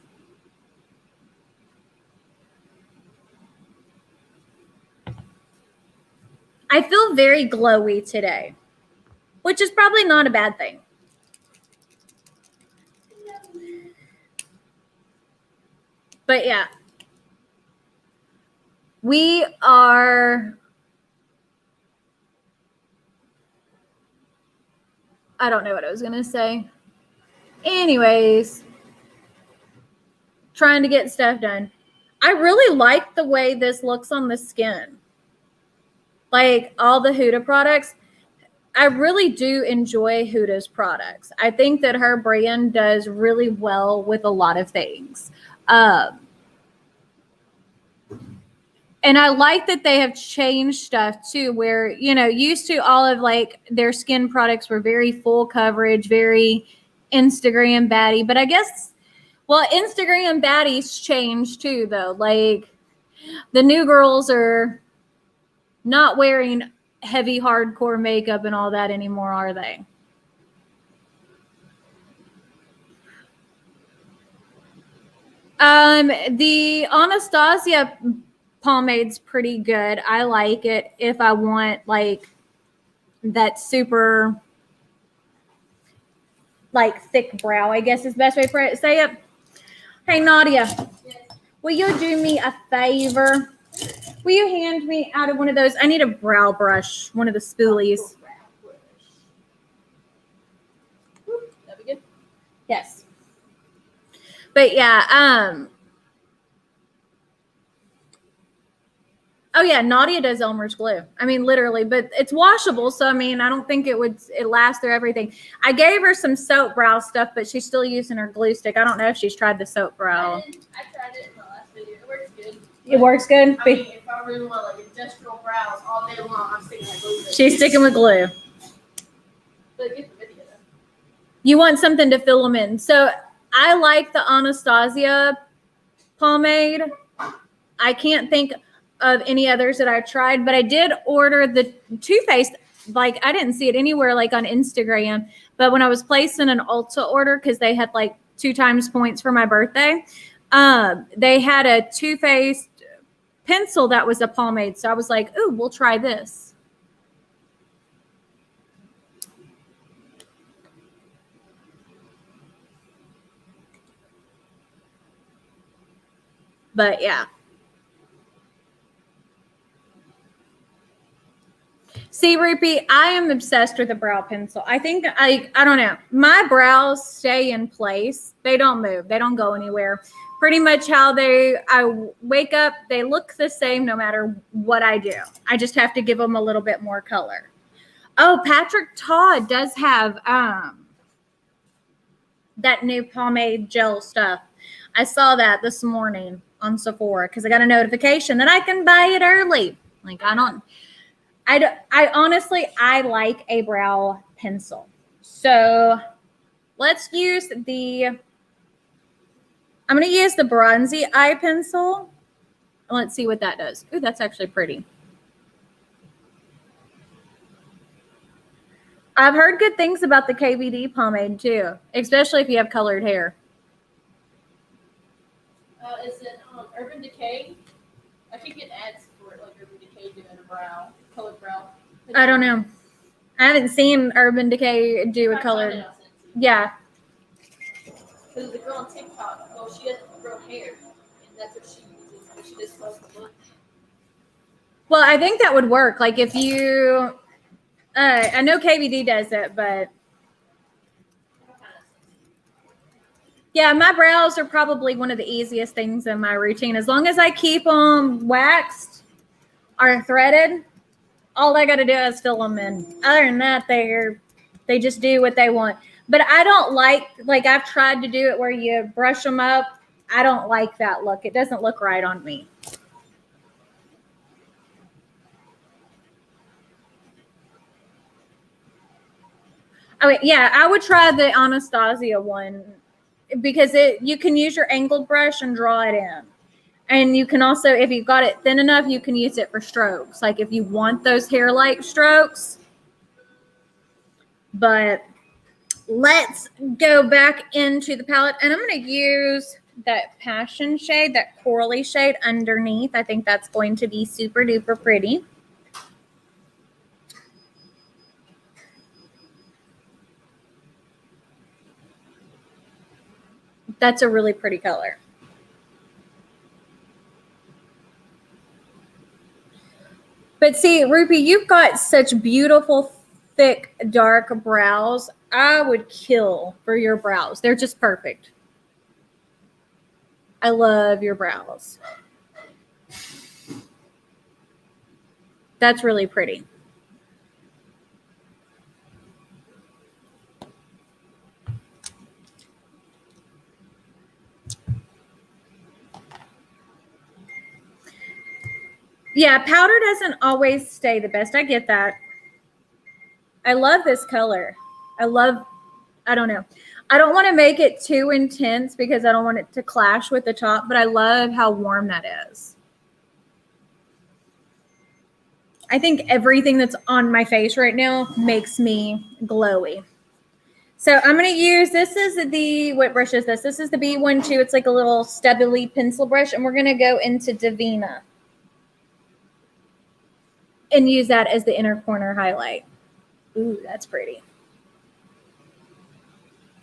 I feel very glowy today, which is probably not a bad thing. But yeah, we are, I don't know what I was going to say. Anyways, trying to get stuff done. I really like the way this looks on the skin. Like all the Huda products. I really do enjoy Huda's products. I think that her brand does really well with a lot of things. And I like that they have changed stuff too, where, you know, used to all of like their skin products were very full coverage, very Instagram baddie. But I guess, well, Instagram baddies changed too, though. Like the new girls are not wearing heavy, hardcore makeup and all that anymore, are they? The Anastasia pomade's pretty good. I like it if I want like that super like thick brow, I guess is the best way for it to say it. Hey Nadia, will you do me a favor? Will you hand me out of one of those? I need a brow brush, one of the spoolies. That'd be good. Yes. But yeah, oh yeah, Nadia does Elmer's glue. I mean, literally, but it's washable, so I mean, I don't think it lasts through everything. I gave her some soap brow stuff, but she's still using her glue stick. I don't know if she's tried the soap brow. I tried it in the last video. It works good. It works good. I mean, if I really want like industrial brows all day long, I'm sticking with glue. She's sticking with glue. But get the video though. You want something to fill them in. So I like the Anastasia pomade. I can't think of any others that I've tried, but I did order the Too Faced. Like I didn't see it anywhere like on Instagram, but when I was placing an Ulta order, because they had like 2 times points for my birthday, they had a Too Faced pencil that was a pomade. So I was like, ooh, we'll try this. But yeah. See, Rupee, I am obsessed with a brow pencil. I think I don't know. My brows stay in place. They don't move. They don't go anywhere. Pretty much how I wake up, they look the same no matter what I do. I just have to give them a little bit more color. Oh, Patrick Todd does have that new pomade gel stuff. I saw that this morning on Sephora because I got a notification that I can buy it early. Like I honestly, I like a brow pencil. So let's use I'm going to use the Bronzy Eye Pencil. Let's see what that does. Ooh, that's actually pretty. I've heard good things about the KVD pomade too, especially if you have colored hair. Is it Urban Decay? I think it adds for it, like Urban Decay doing a brow, colored brow. I don't know. I haven't seen Urban Decay do a colored. Yeah. Because the girl on TikTok, she has grow hair, and that's what she uses. But she just loves the look. Well, I think that would work. Like if you, I know KVD does it, but yeah, my brows are probably one of the easiest things in my routine. As long as I keep them waxed or threaded, all I got to do is fill them in. Other than that, they just do what they want. But I don't like I've tried to do it where you brush them up. I don't like that look. It doesn't look right on me. Oh, yeah, I would try the Anastasia one because you can use your angled brush and draw it in. And you can also, if you've got it thin enough, you can use it for strokes. Like if you want those hair-like strokes. But let's go back into the palette. And I'm going to use that passion shade, that corally shade underneath. I think that's going to be super duper pretty. That's a really pretty color. But see, Rupee, you've got such beautiful, thick, dark brows. I would kill for your brows. They're just perfect. I love your brows. That's really pretty. Yeah, powder doesn't always stay the best. I get that. I love this color. I don't know. I don't want to make it too intense because I don't want it to clash with the top, but I love how warm that is. I think everything that's on my face right now makes me glowy. So I'm going to use, what brush is this? This is the B12. It's like a little stubbly pencil brush, and we're going to go into Divina and use that as the inner corner highlight. Ooh, that's pretty.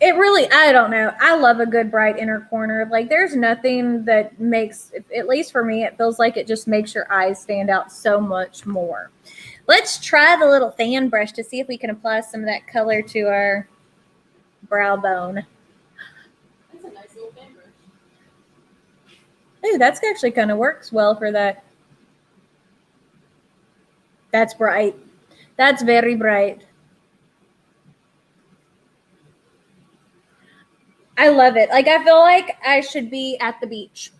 It really, I don't know. I love a good bright inner corner. Like there's nothing that makes, at least for me, it feels like it just makes your eyes stand out so much more. Let's try the little fan brush to see if we can apply some of that color to our brow bone. That's a nice little fan brush. Ooh, that's actually kind of works well for that. That's bright. That's very bright. I love it. Like I feel like I should be at the beach.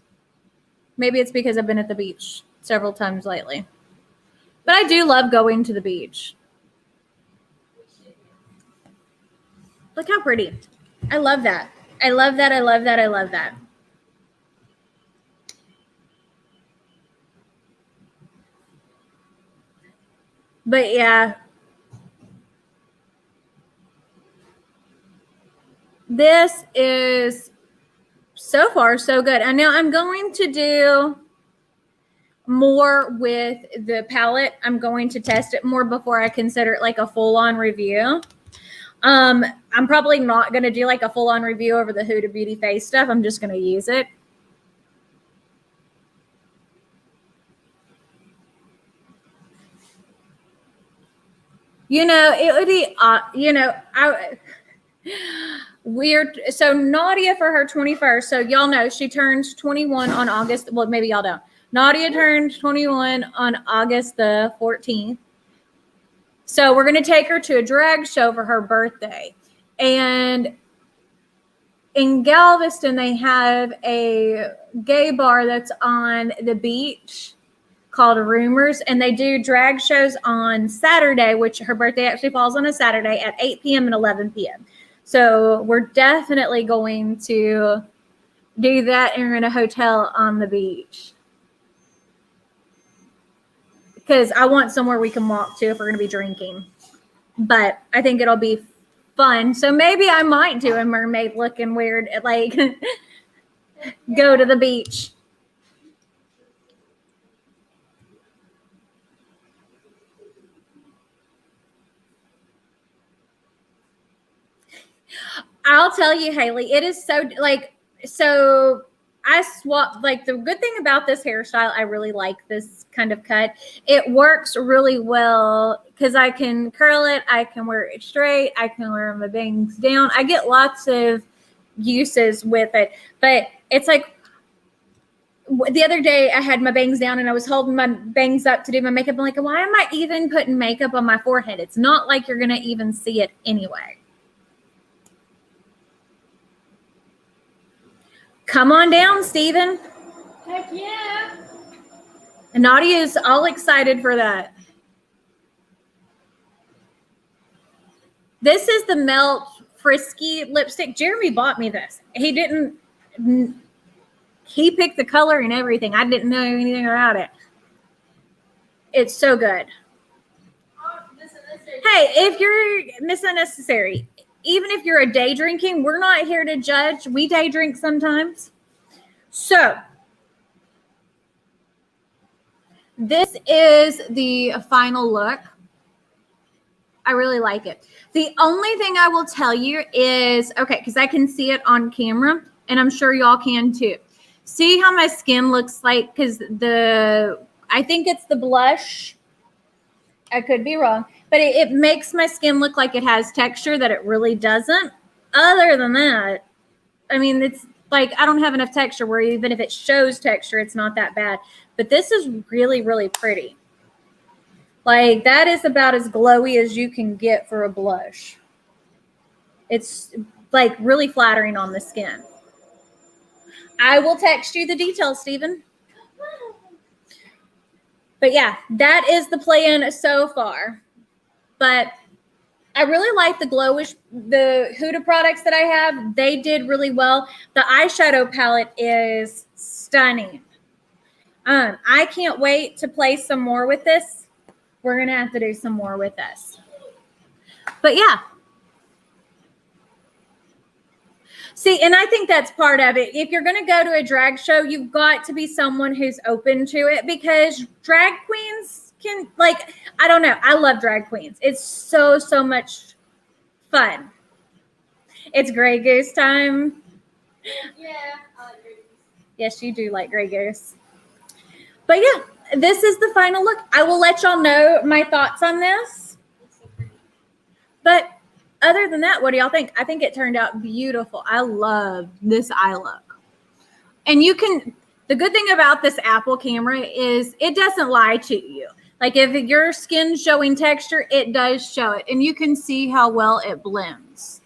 Maybe it's because I've been at the beach several times lately. But I do love going to the beach. Look how pretty. I love that. I love that. I love that. I love that. But yeah. This is so far so good. And now I'm going to do more with the palette. I'm going to test it more before I consider it like a full-on review. I'm probably not going to do like a full-on review over the Huda Beauty face stuff. I'm just going to use it. You know, it would be, you know, weird. So Nadia for her 21st. So y'all know she turns 21 on August. Well, maybe y'all don't. Nadia turned 21 on August the 14th. So we're going to take her to a drag show for her birthday. And in Galveston, they have a gay bar that's on the beach called Rumors, and they do drag shows on Saturday, which her birthday actually falls on a Saturday at 8 p.m. and 11 p.m. So we're definitely going to do that, and we're in a hotel on the beach. Because I want somewhere we can walk to if we're going to be drinking. But I think it'll be fun. So maybe I might do a mermaid looking weird, like go to the beach. I'll tell you, Haley, it is so like, so I swapped, like the good thing about this hairstyle, I really like this kind of cut. It works really well because I can curl it. I can wear it straight. I can wear my bangs down. I get lots of uses with it, but it's like, the other day I had my bangs down and I was holding my bangs up to do my makeup. I'm like, why am I even putting makeup on my forehead? It's not like you're going to even see it anyway. Come on down, Steven. Heck yeah. And Nadia is all excited for that. This is the Melt Frisky lipstick. Jeremy bought me this. He picked the color and everything. I didn't know anything about it. It's so good. Hey, if you're Miss Unnecessary, even if you're a day drinking, we're not here to judge. We day drink sometimes. So this is the final look. I really like it. The only thing I will tell you is, okay, because I can see it on camera, and I'm sure y'all can too. See how my skin looks like, because I think it's the blush. I could be wrong, but it makes my skin look like it has texture that it really doesn't. Other than that, I mean, it's like I don't have enough texture where even if it shows texture, it's not that bad. But this is really, really pretty. Like that is about as glowy as you can get for a blush. It's like really flattering on the skin. I will text you the details, Steven. But yeah, that is the plan so far. But I really like the Huda products that I have. They did really well. The eyeshadow palette is stunning. I can't wait to play some more with this. We're going to have to do some more with this. But yeah. See, and I think that's part of it. If you're going to go to a drag show, you've got to be someone who's open to it, because drag queens can, like, I don't know. I love drag queens. It's so, so much fun. It's Grey Goose time. Yeah, I like Grey Goose. Yes, you do like Grey Goose. But yeah, this is the final look. I will let y'all know my thoughts on this. But other than that, what do y'all think? I think it turned out beautiful. I love this eye look. And the good thing about this Apple camera is it doesn't lie to you. Like if your skin's showing texture, it does show it. And you can see how well it blends.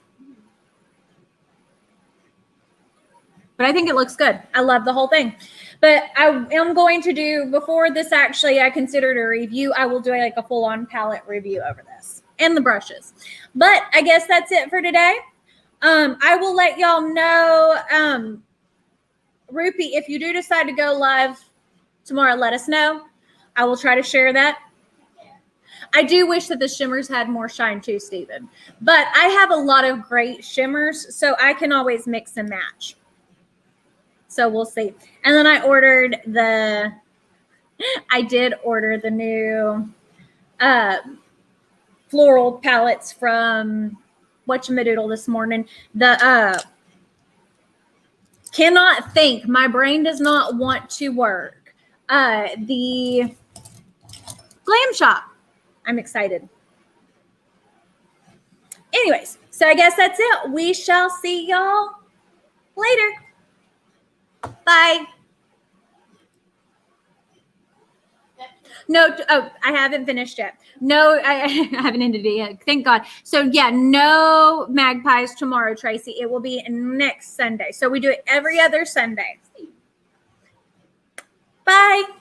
But I think it looks good. I love the whole thing. But I am going to do, before this actually I considered a review, I will do like a full-on palette review over this. And the brushes. But I guess that's it for today. I will let y'all know, Rupi, if you do decide to go live tomorrow, let us know. I will try to share that. I do wish that the shimmers had more shine too, Steven. But I have a lot of great shimmers, so I can always mix and match. So we'll see. And then I did order the new floral palettes from Whatchamadoodle this morning. Cannot think. My brain does not want to work. The Glam Shop. I'm excited. anyways, so I guess that's it. We shall see y'all later. Bye. No, oh, I haven't finished yet. No, I haven't ended it yet. Thank God. So yeah, no magpies tomorrow, Tracy. It will be next Sunday. So we do it every other Sunday. Bye.